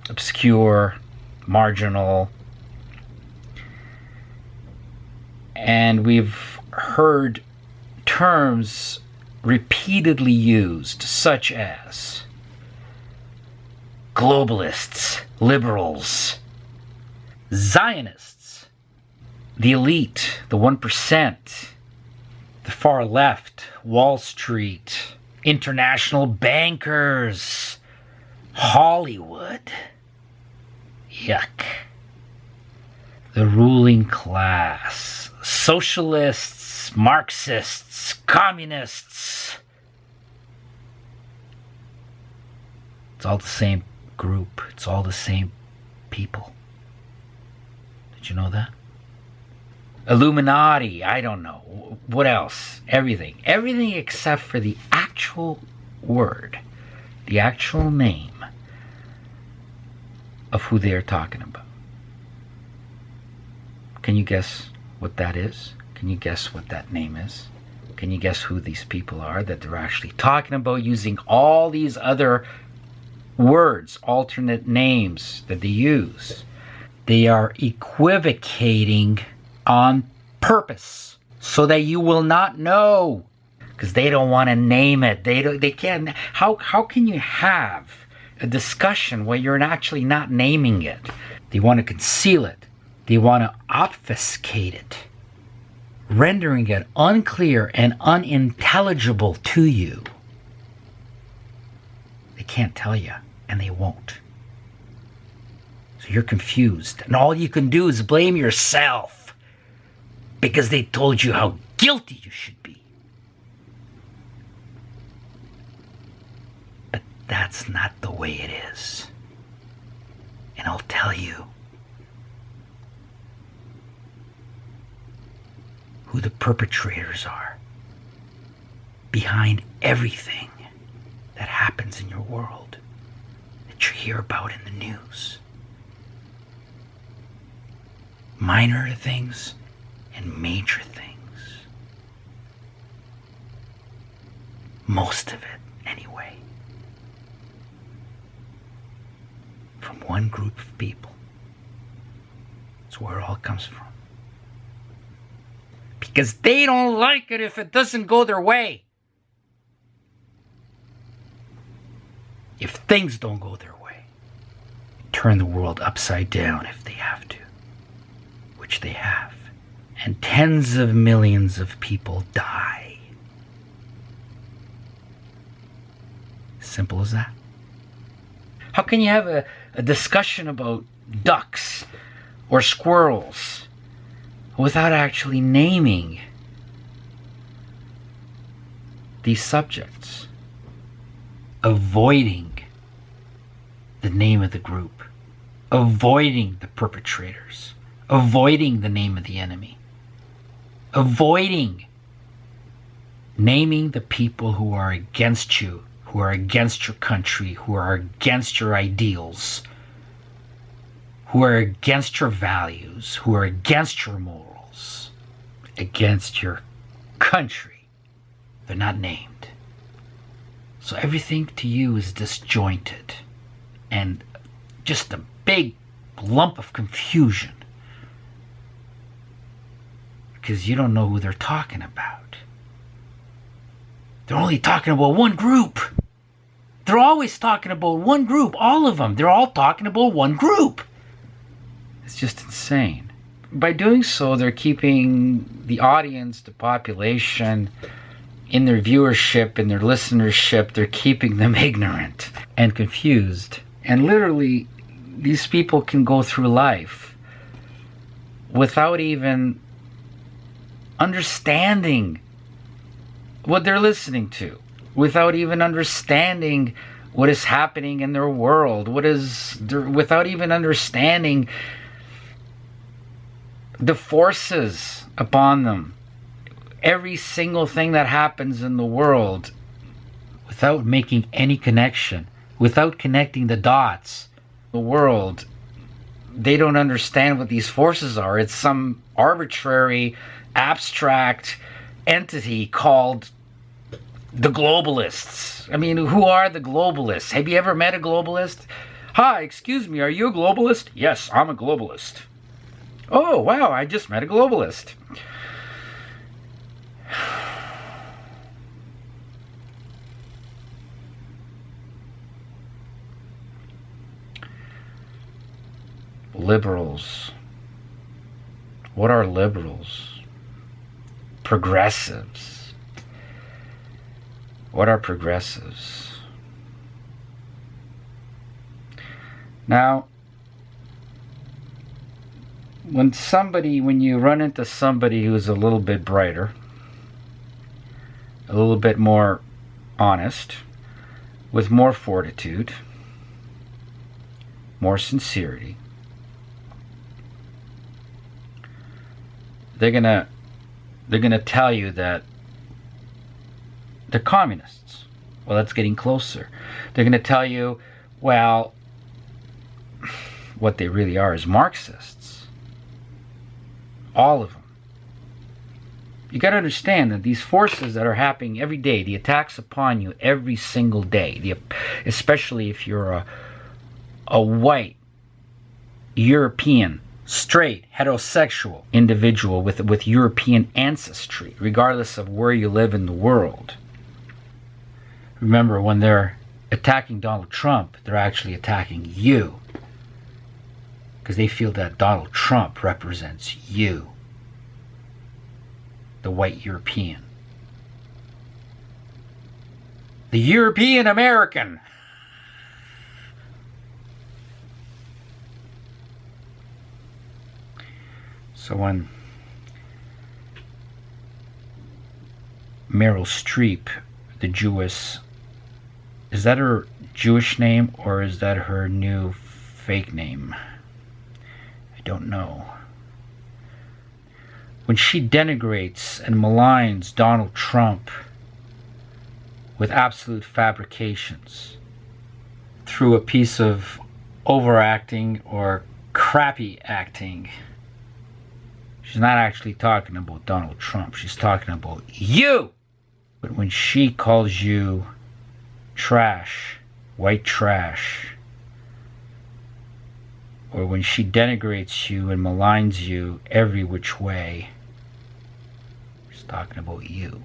obscure, marginal. And we've heard terms repeatedly used, such as globalists, liberals, Zionists, the elite, the 1%, the far left, Wall Street, international bankers, Hollywood, yuck, the ruling class, socialists, Marxists, communists. It's all the same group. It's all the same people. Did you know that? Illuminati, I don't know. What else? Everything. Everything except for the actual word, the actual name of who they are talking about. Can you guess what that is? Can you guess what that name is? Can you guess who these people are that they're actually talking about, using all these other words, alternate names that they use? They are equivocating on purpose so that you will not know, because they don't want to name it. They can't. How can you have a discussion where you're actually not naming it? They want to conceal it. They want to obfuscate it, rendering it unclear and unintelligible to you. They can't tell you, and they won't. So you're confused, and all you can do is blame yourself because they told you how guilty you should be. But that's not the way it is. And I'll tell you who the perpetrators are behind everything that happens in your world that you hear about in the news. Minor things and major things. Most of it, anyway. From one group of people. It's where it all comes from. Because they don't like it if it doesn't go their way. If things don't go their way, turn the world upside down if they have to, which they have. And tens of millions of people die. Simple as that. How can you have a discussion about ducks or squirrels without actually naming these subjects, avoiding the name of the group, avoiding the perpetrators, avoiding the name of the enemy, avoiding naming the people who are against you, who are against your country, who are against your ideals, who are against your values, who are against your morals, against your country. They're not named. So everything to you is disjointed and just a big lump of confusion because you don't know who they're talking about. They're only talking about one group. They're always talking about one group. All of them. They're all talking about one group. It's just insane. By doing so, they're keeping the audience, the population, in their viewership, in their listenership, they're keeping them ignorant and confused. And literally, these people can go through life without even understanding what they're listening to, without even understanding what is happening in their world, without even understanding the forces upon them. Every single thing that happens in the world, without making any connection, without connecting the dots, the world, they don't understand what these forces are. It's some arbitrary, abstract entity called the Globalists. I mean, who are the Globalists? Have you ever met a globalist? Hi, excuse me, are you a globalist? Yes, I'm a globalist. Oh, wow, I just met a globalist. Liberals. What are liberals? Progressives. What are progressives? Now, when you run into somebody who's a little bit brighter, a little bit more honest, with more fortitude, more sincerity, they're gonna tell you that they're communists. Well, that's getting closer. They're gonna tell you, well, what they really are is Marxists. All of them. You got to understand that these forces that are happening every day, the attacks upon you every single day, especially if you're a white, European, straight, heterosexual individual with European ancestry, regardless of where you live in the world. Remember, when they're attacking Donald Trump, they're actually attacking you. Because they feel that Donald Trump represents you, the white European. The European American. So when Meryl Streep, the Jewess, is that her Jewish name or is that her new fake name? I don't know. When she denigrates and maligns Donald Trump with absolute fabrications through a piece of overacting or crappy acting, she's not actually talking about Donald Trump. She's talking about you. But when she calls you trash, white trash, or when she denigrates you and maligns you every which way, she's talking about you.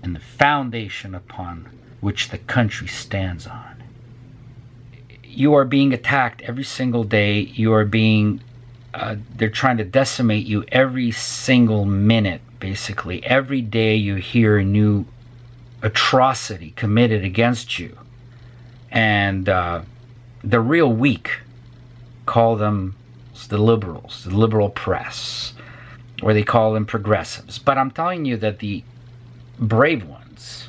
And the foundation upon which the country stands on. You are being attacked every single day. You are being, they're trying to decimate you every single minute, basically. Every day you hear a new atrocity committed against you. And the real weak call them the liberals, the liberal press, or they call them progressives. But I'm telling you that the brave ones,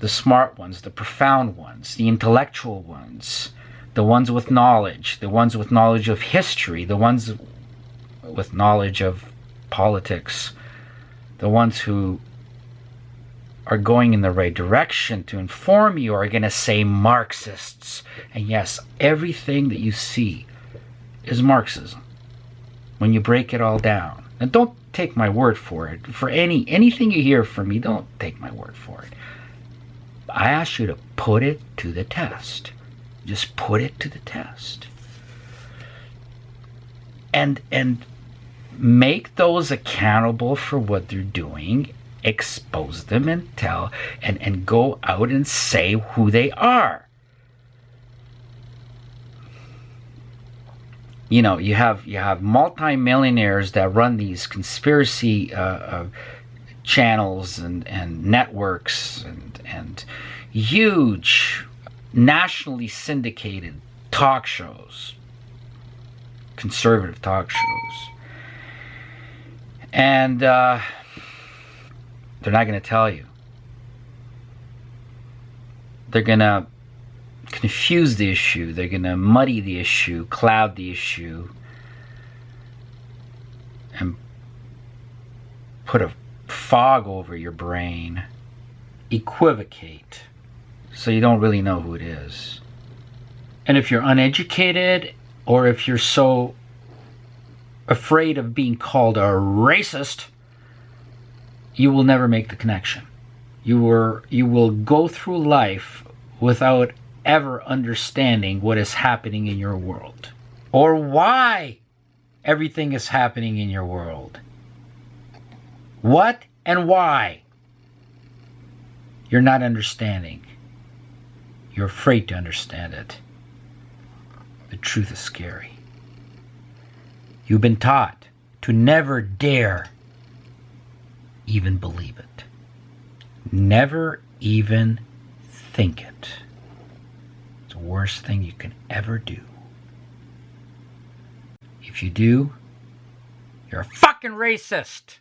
the smart ones, the profound ones, the intellectual ones, the ones with knowledge, the ones with knowledge of history, the ones with knowledge of politics, the ones who are going in the right direction to inform you are going to say Marxists. And yes, everything that you see is Marxism when you break it all down. And don't take my word for it. For anything you hear from me, don't take my word for it. I ask you to put it to the test. Just put it to the test. And make those accountable for what they're doing, expose them and tell, and go out and say who they are. You know, you have multi-millionaires that run these conspiracy channels and networks and huge nationally syndicated talk shows, conservative talk shows. And they're not going to tell you. They're going to confuse the issue. They're going to muddy the issue, cloud the issue, and put a fog over your brain, equivocate, so you don't really know who it is. And if you're uneducated, or if you're so afraid of being called a racist, you will never make the connection. You will go through life without ever understanding what is happening in your world, or why everything is happening in your world. What and why? You're not understanding. You're afraid to understand it. The truth is scary. You've been taught to never dare even believe it. Never even think it. It's the worst thing you can ever do. If you do, you're a fucking racist.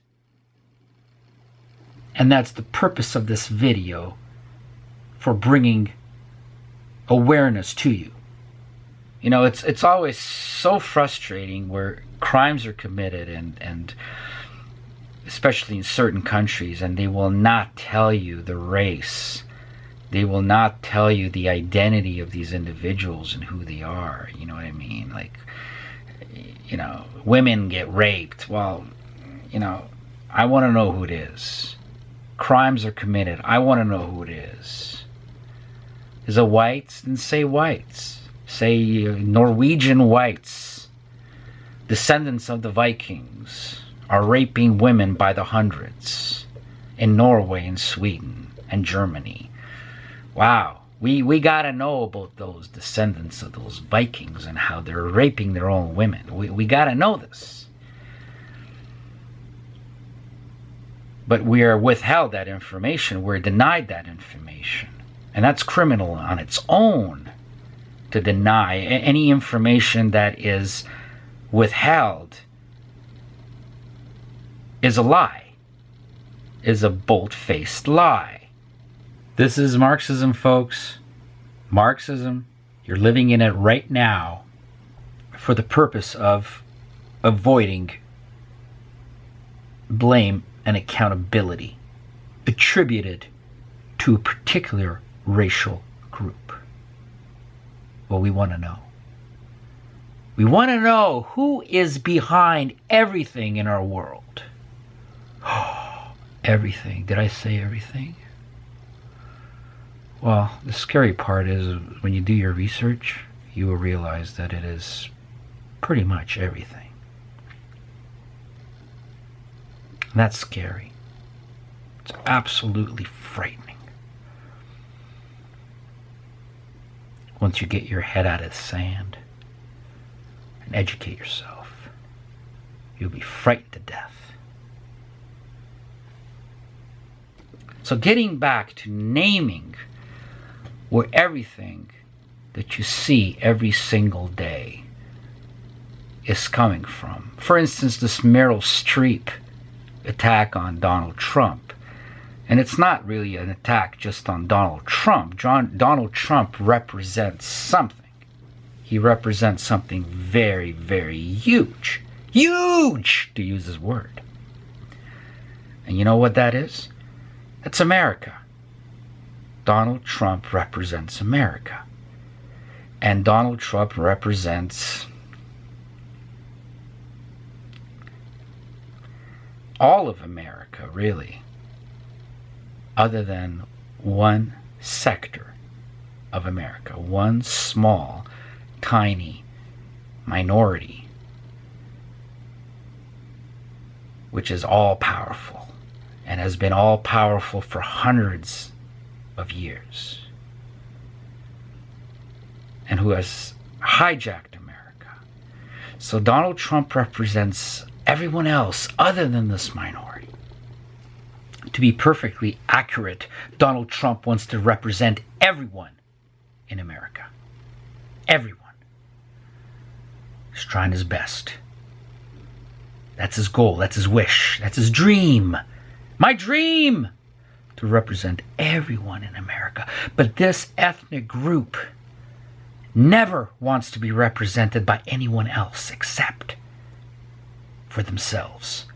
And that's the purpose of this video, for bringing awareness to you. You know, it's always so frustrating where crimes are committed, and especially in certain countries, and they will not tell you the race. They will not tell you the identity of these individuals and who they are. You know what I mean? Like, you know, women get raped. Well, you know, I want to know who it is. Crimes are committed. I want to know who it is. Is it whites? Then say whites. Say Norwegian whites, descendants of the Vikings, are raping women by the hundreds in Norway and Sweden and Germany. Wow, we got to know about those descendants of those Vikings and how they're raping their own women. We got to know this. But we are withheld that information. We're denied that information. And that's criminal on its own, to deny any information that is withheld. Is a lie, is a bold-faced lie. This is Marxism, folks. Marxism, you're living in it right now for the purpose of avoiding blame and accountability attributed to a particular racial group. Well, we want to know. We want to know who is behind everything in our world. Everything. Did I say everything? Well, the scary part is when you do your research, you will realize that it is pretty much everything. And that's scary. It's absolutely frightening. Once you get your head out of the sand and educate yourself, you'll be frightened to death. So getting back to naming where everything that you see every single day is coming from. For instance, this Meryl Streep attack on Donald Trump. And it's not really an attack just on Donald Trump. Donald Trump represents something. He represents something very, very huge. Huge, to use his word. And you know what that is? That's America. Donald Trump represents America. And Donald Trump represents all of America, really, other than one sector of America, one small, tiny minority, which is all powerful and has been all powerful for hundreds of years, and who has hijacked America. So Donald Trump represents everyone else other than this minority. To be perfectly accurate, Donald Trump wants to represent everyone in America. Everyone. He's trying his best. That's his goal. That's his wish. That's his dream. My dream! To represent everyone in America. But this ethnic group never wants to be represented by anyone else except for themselves,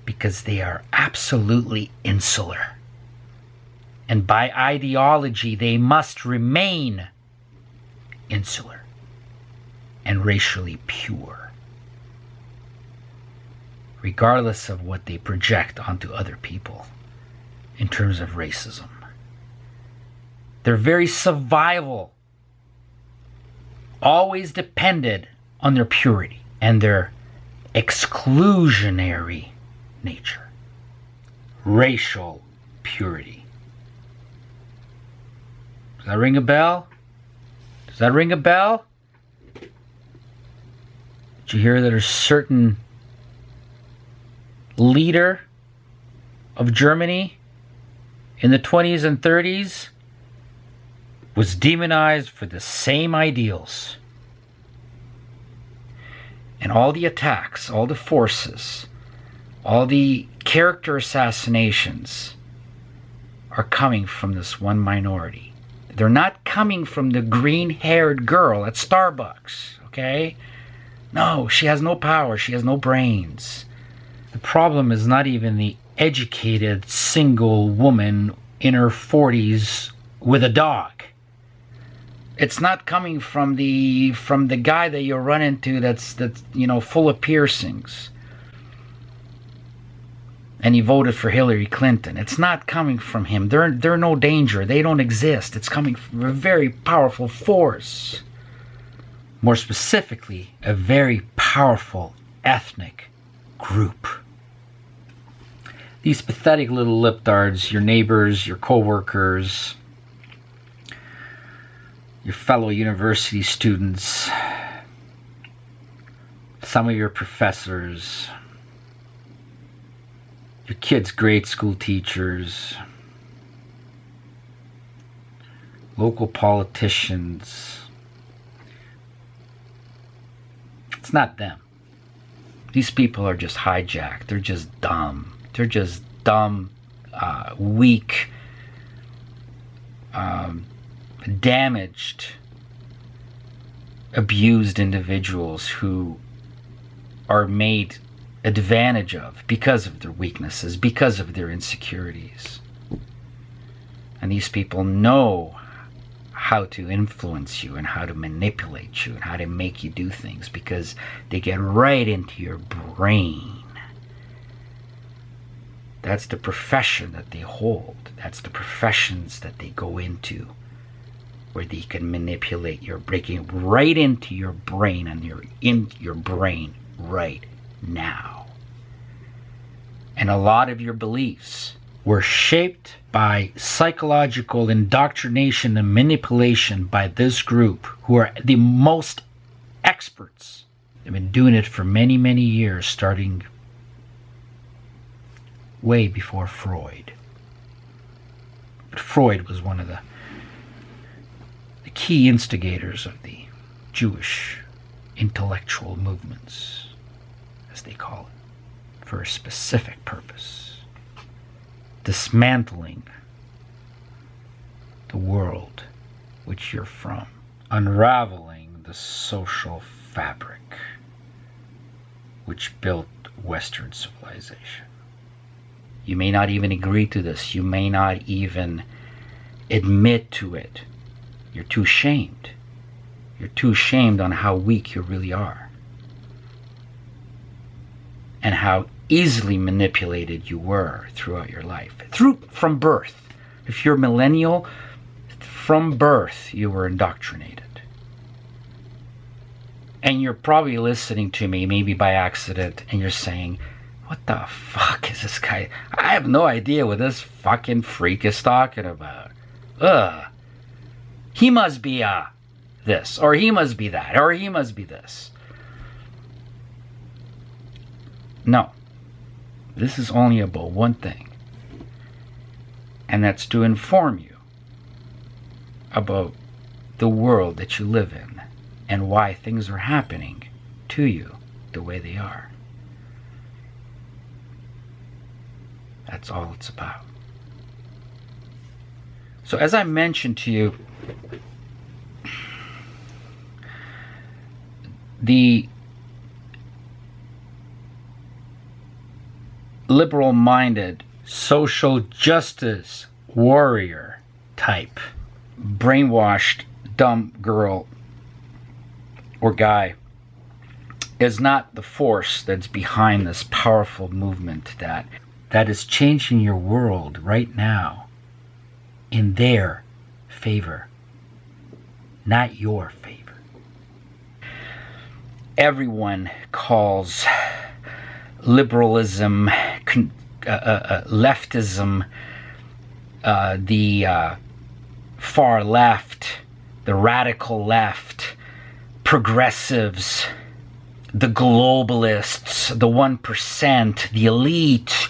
because they are absolutely insular. And by ideology, they must remain insular and racially pure, regardless of what they project onto other people in terms of racism. Their very survival always depended on their purity and their exclusionary nature. Racial purity. Does that ring a bell? Does that ring a bell? Did you hear that a certain leader of Germany in the 20s and 30s was demonized for the same ideals? And all the attacks, all the forces, all the character assassinations are coming from this one minority. They're not coming from the green-haired girl at Starbucks, okay? No, she has no power. She has no brains. The problem is not even the educated single woman in her 40s with a dog. It's not coming from the guy that you run into that's full of piercings and he voted for Hillary Clinton. It's not coming from him. They're no danger. They don't exist. It's coming from a very powerful force. More specifically, a very powerful ethnic group. These pathetic little lipdards, your neighbors, your co-workers, your fellow university students, some of your professors, your kids' grade school teachers, local politicians. It's not them. These people are just hijacked. They're just dumb. They're just dumb, weak, damaged, abused individuals who are made advantage of because of their weaknesses, because of their insecurities. And these people know how to influence you and how to manipulate you and how to make you do things because they get right into your brain. That's the profession that they hold. That's the professions that they go into, where they can manipulate your breaking right into your brain, and you're in your brain right now. And a lot of your beliefs were shaped by psychological indoctrination and manipulation by this group, who are the most experts. They've been doing it for many, many years, starting way before Freud. But Freud was one of the key instigators of the Jewish intellectual movements, as they call it, for a specific purpose. Dismantling the world which you're from. Unraveling the social fabric which built Western civilization. You may not even agree to this. You may not even admit to it. You're too ashamed. You're too ashamed on how weak you really are. And how easily manipulated you were throughout your life. From birth. If you're millennial, from birth you were indoctrinated. And you're probably listening to me, maybe by accident, and you're saying, what the fuck is this guy? I have no idea what this fucking freak is talking about. Ugh. He must be this, or he must be that, or he must be this. No. This is only about one thing. And that's to inform you about the world that you live in and why things are happening to you the way they are. That's all it's about. So as I mentioned to you, the liberal-minded social justice warrior type, brainwashed dumb girl or guy, is not the force that's behind this powerful movement that is changing your world right now in their favor, not your favor. Everyone calls liberalism, leftism, the far left, the radical left, progressives, the globalists, the 1%, the elite.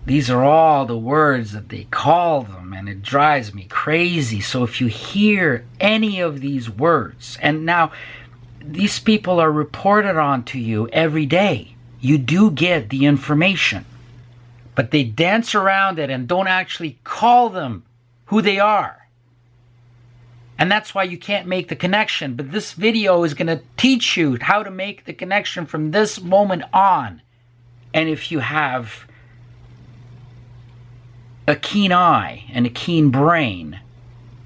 These are all the words that they call them, and it drives me crazy. So if you hear any of these words, and now these people are reported on to you every day. You do get the information, but they dance around it and don't actually call them who they are. And that's why you can't make the connection. But this video is going to teach you how to make the connection from this moment on. And if you have a keen eye and a keen brain,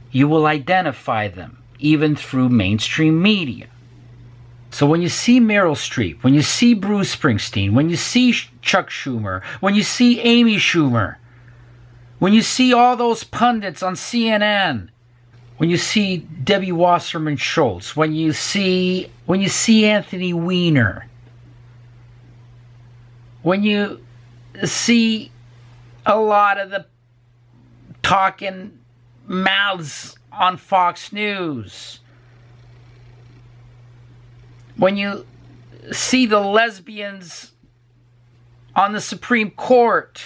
you will identify them, even through mainstream media. So when you see Meryl Streep, when you see Bruce Springsteen, when you see Chuck Schumer, when you see Amy Schumer, when you see all those pundits on CNN, when you see Debbie Wasserman Schultz, when you see Anthony Weiner, when you see a lot of the talking mouths on Fox News, when you see the lesbians on the Supreme Court,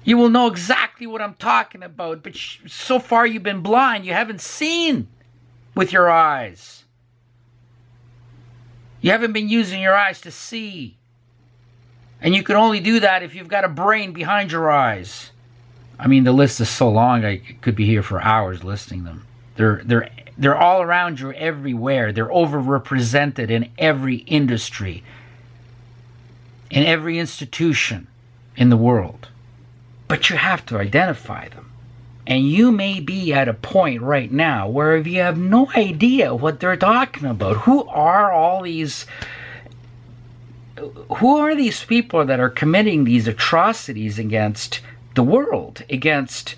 you will know exactly what I'm talking about. But so far you've been blind. You haven't seen with your eyes. You haven't been using your eyes to see. And you can only do that if you've got a brain behind your eyes. I mean, the list is so long, I could be here for hours listing them. They're all around you everywhere. They're overrepresented in every industry, in every institution in the world. But you have to identify them. And you may be at a point right now where you have no idea what they're talking about. Who are these people that are committing these atrocities against the world, against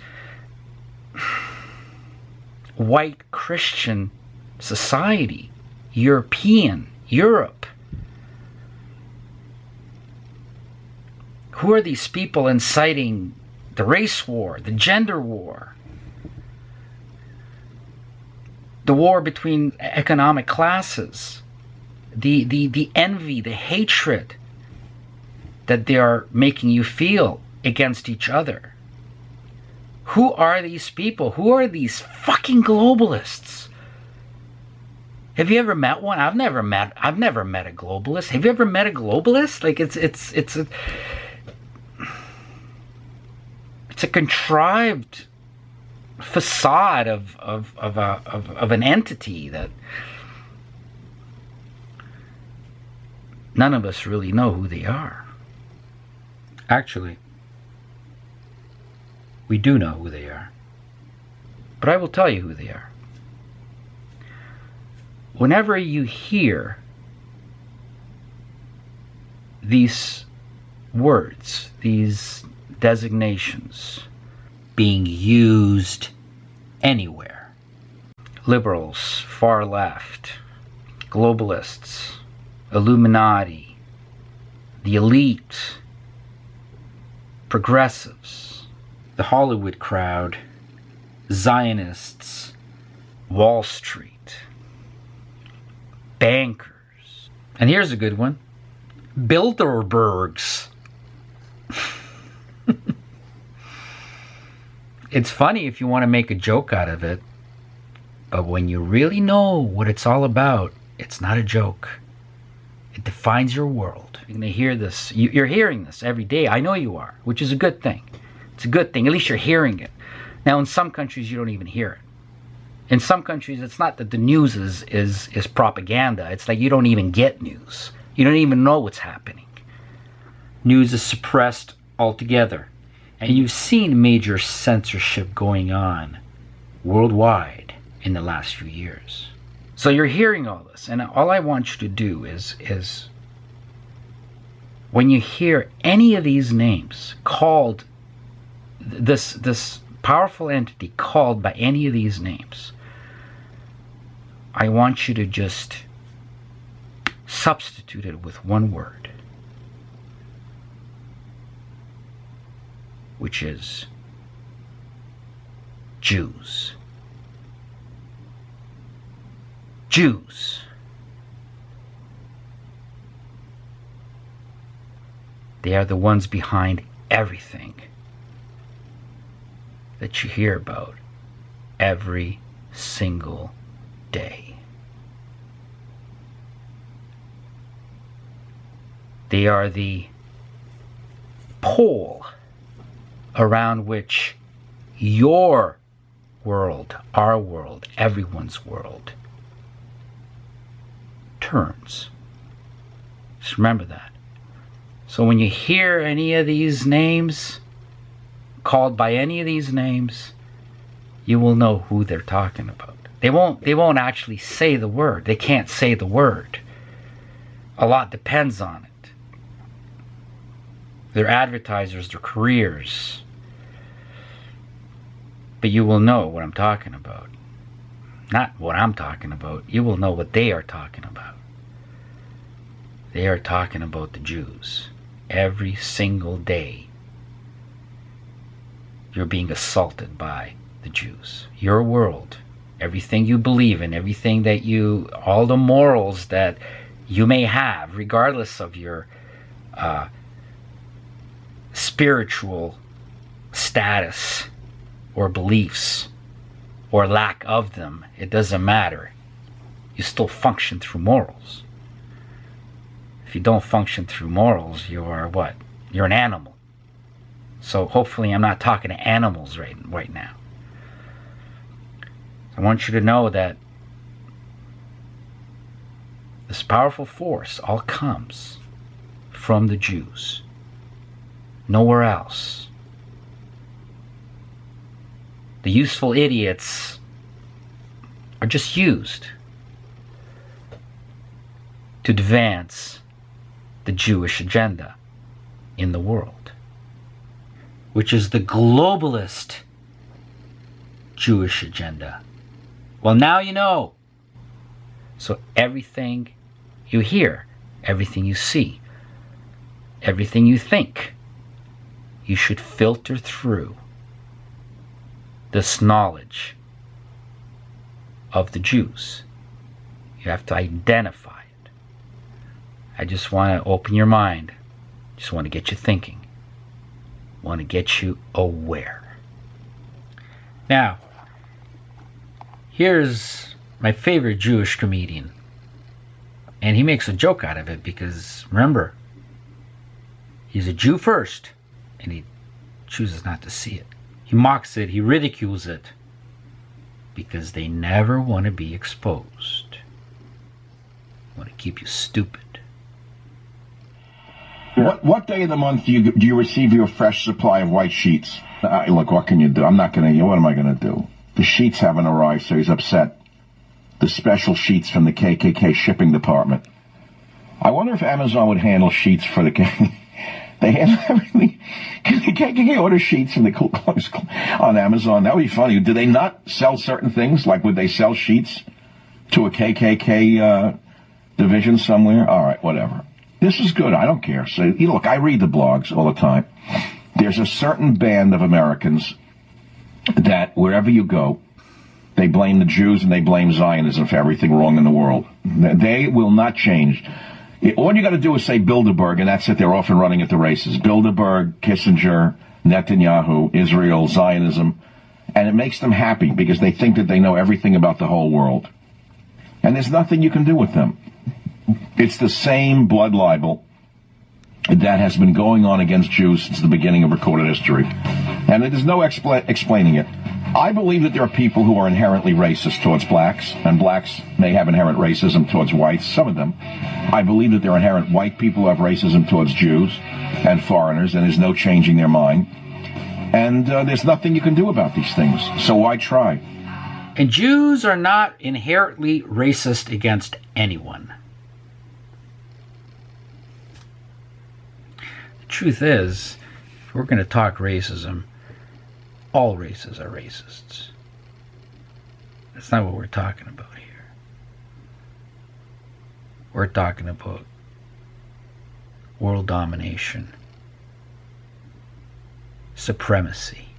white Christian society, Europe? Who are these people inciting the race war, the gender war, the war between economic classes, the envy, the hatred that they are making you feel against each other? Who are these people? Who are these fucking globalists? Have you ever met one? I've never met a globalist. Have you ever met a globalist? Like it's a contrived facade of an entity that none of us really know who they are. Actually, we do know who they are. But I will tell you who they are. Whenever you hear these words, these designations being used anywhere, liberals, far left, globalists, Illuminati, the elite, progressives, the Hollywood crowd, Zionists, Wall Street, bankers. And here's a good one. Bilderbergs. It's funny if you want to make a joke out of it, but when you really know what it's all about, it's not a joke. It defines your world. You're going to hear this. You're hearing this every day. I know you are, which is a good thing. It's a good thing. At least you're hearing it. Now, in some countries, you don't even hear it. In some countries, it's not that the news is propaganda. It's like you don't even get news. You don't even know what's happening. News is suppressed altogether. And you've seen major censorship going on worldwide in the last few years. So you're hearing all this. And all I want you to do is when you hear any of these names called, this powerful entity called by any of these names, I want you to just substitute it with one word, which is Jews. Jews. They are the ones behind everything that you hear about every single day. They are the pole around which your world, our world, everyone's world turns. Just remember that. So when you hear any of these names called by any of these names, you will know who they're talking about. They won't actually say the word. They can't say the word. A lot depends on it. Their advertisers, their careers. But you will know what I'm talking about. Not what I'm talking about. You will know what they are talking about. They are talking about the Jews. Every single day, you're being assaulted by the Jews. Your world, everything you believe in, everything that you, all the morals that you may have, regardless of your spiritual status or beliefs or lack of them, it doesn't matter. You still function through morals. If you don't function through morals, you are what? You're an animal. So hopefully I'm not talking to animals right now. I want you to know that this powerful force all comes from the Jews. Nowhere else. The useful idiots are just used to advance the Jewish agenda in the world, which is the globalist Jewish agenda. Well, now you know. So everything you hear, everything you see, everything you think, you should filter through this knowledge of the Jews. You have to identify it. I just want to open your mind. Just want to get you thinking. Want to get you aware. Now, here's my favorite Jewish comedian. And he makes a joke out of it because, remember, he's a Jew first, and he chooses not to see it. He mocks it, he ridicules it, because they never want to be exposed. They want to keep you stupid. What day of the month do you receive your fresh supply of white sheets? Look, what can you do? What am I going to do? The sheets haven't arrived, so he's upset. The special sheets from the KKK shipping department. I wonder if Amazon would handle sheets for the KKK. They handle everything. Can the KKK order sheets from the Ku Klux Klan on Amazon? That would be funny. Do they not sell certain things? Like, would they sell sheets to a KKK division somewhere? All right, whatever. This is good. I don't care. So, look, I read the blogs all the time. There's a certain band of Americans that wherever you go, they blame the Jews and they blame Zionism for everything wrong in the world. They will not change. All you got to do is say Bilderberg, and that's it. They're off and running at the races. Bilderberg, Kissinger, Netanyahu, Israel, Zionism. And it makes them happy because they think that they know everything about the whole world. And there's nothing you can do with them. It's the same blood libel that has been going on against Jews since the beginning of recorded history. And there's no explaining it. I believe that there are people who are inherently racist towards blacks, and blacks may have inherent racism towards whites, some of them. I believe that there are inherent white people who have racism towards Jews and foreigners, and there's no changing their mind. And there's nothing you can do about these things, so why try? And Jews are not inherently racist against anyone. The truth is, if we're going to talk racism, all races are racists. That's not what we're talking about here. We're talking about world domination, supremacy,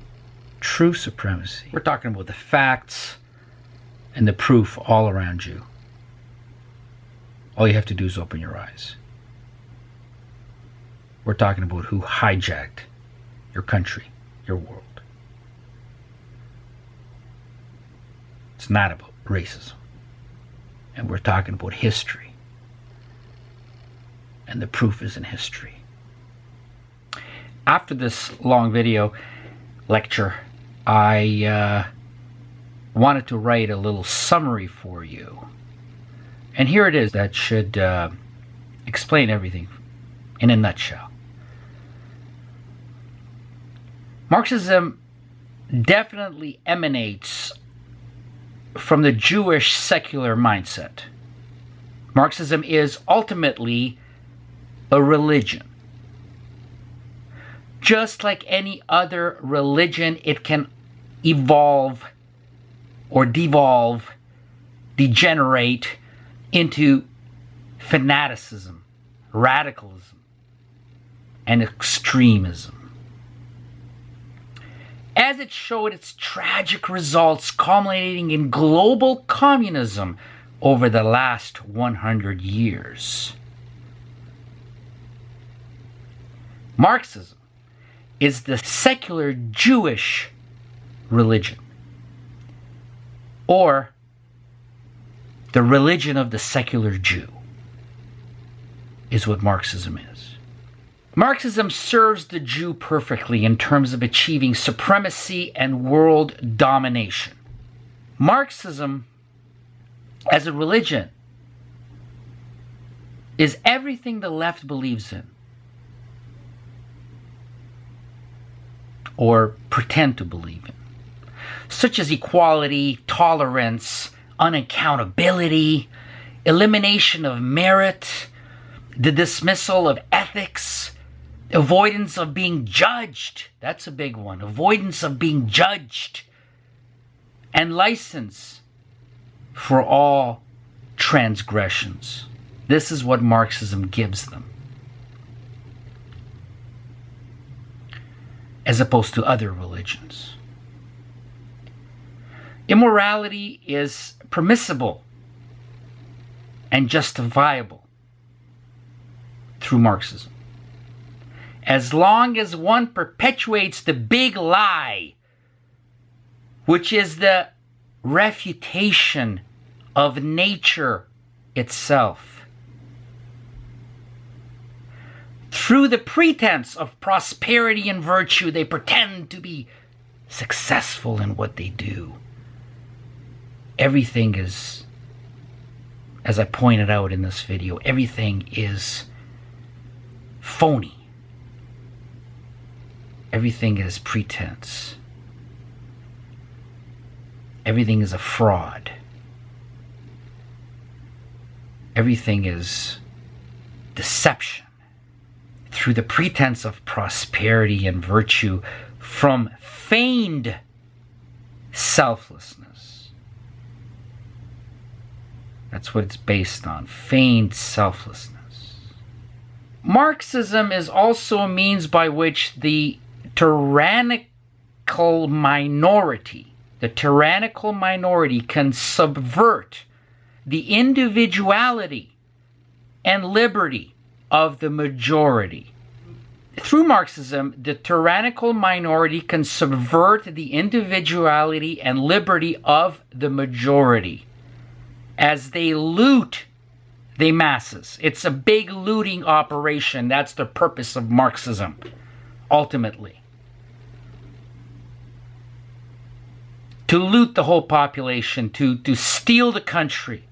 true supremacy. We're talking about the facts and the proof all around you. All you have to do is open your eyes. We're talking about who hijacked your country, your world. It's not about racism. And we're talking about history. And the proof is in history. After this long video lecture, I wanted to write a little summary for you. And here it is that should explain everything in a nutshell. Marxism definitely emanates from the Jewish secular mindset. Marxism is ultimately a religion. Just like any other religion, it can evolve or devolve, degenerate into fanaticism, radicalism, and extremism. As it showed its tragic results culminating in global communism over the last 100 years. Marxism is the secular Jewish religion, or the religion of the secular Jew, is what Marxism is. Marxism serves the Jew perfectly in terms of achieving supremacy and world domination. Marxism, as a religion, is everything the left believes in, or pretend to believe in, such as equality, tolerance, unaccountability, elimination of merit, the dismissal of ethics, avoidance of being judged. That's a big one. Avoidance of being judged. And license for all transgressions. This is what Marxism gives them, as opposed to other religions. Immorality is permissible and justifiable through Marxism, as long as one perpetuates the big lie, which is the refutation of nature itself. Through the pretense of prosperity and virtue, they pretend to be successful in what they do. Everything is, as I pointed out in this video, everything is phony. Everything is pretense. Everything is a fraud. Everything is deception. Through the pretense of prosperity and virtue, from feigned selflessness. That's what it's based on, feigned selflessness. Marxism is also a means by which the tyrannical minority can subvert the individuality and liberty of the majority. Through Marxism, the tyrannical minority can subvert the individuality and liberty of the majority as they loot the masses. It's a big looting operation. That's the purpose of Marxism, ultimately. To loot the whole population, to steal the country.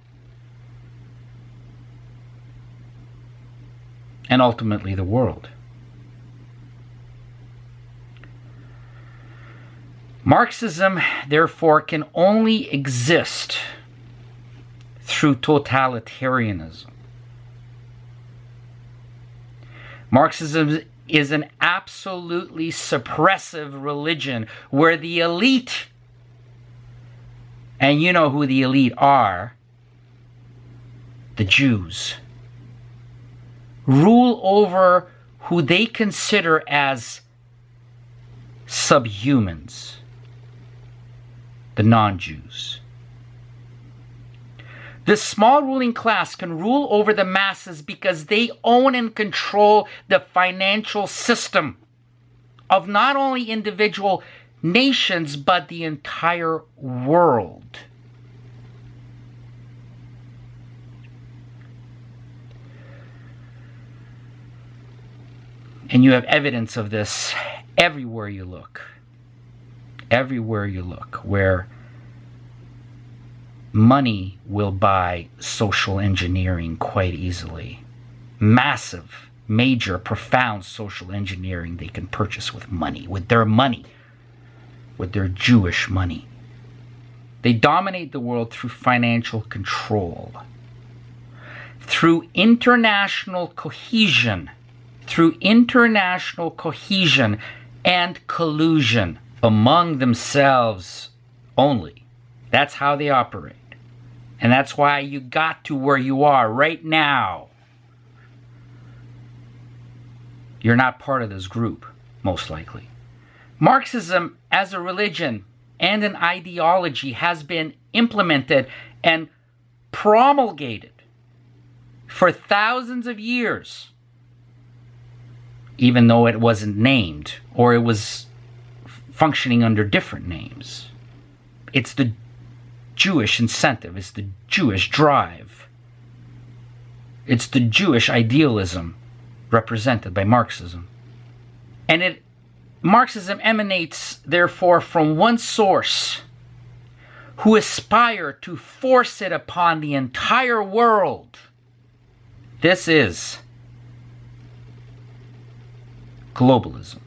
And ultimately the world. Marxism, therefore, can only exist through totalitarianism. Marxism is an absolutely suppressive religion where the elite, and you know who the elite are, the Jews, rule over who they consider as subhumans, the non-Jews. This small ruling class can rule over the masses because they own and control the financial system of not only individual nations, but the entire world. And you have evidence of this everywhere you look. Everywhere you look, where money will buy social engineering quite easily. Massive, major, profound social engineering they can purchase with money, with their Jewish money. They dominate the world through financial control, through international cohesion and collusion among themselves only. That's how they operate. And that's why you got to where you are right now. You're not part of this group, most likely. Marxism as a religion and an ideology has been implemented and promulgated for thousands of years, even though it wasn't named, or it was functioning under different names. It's the Jewish incentive. It's the Jewish drive. It's the Jewish idealism represented by Marxism. And Marxism emanates, therefore, from one source who aspire to force it upon the entire world. This is globalism.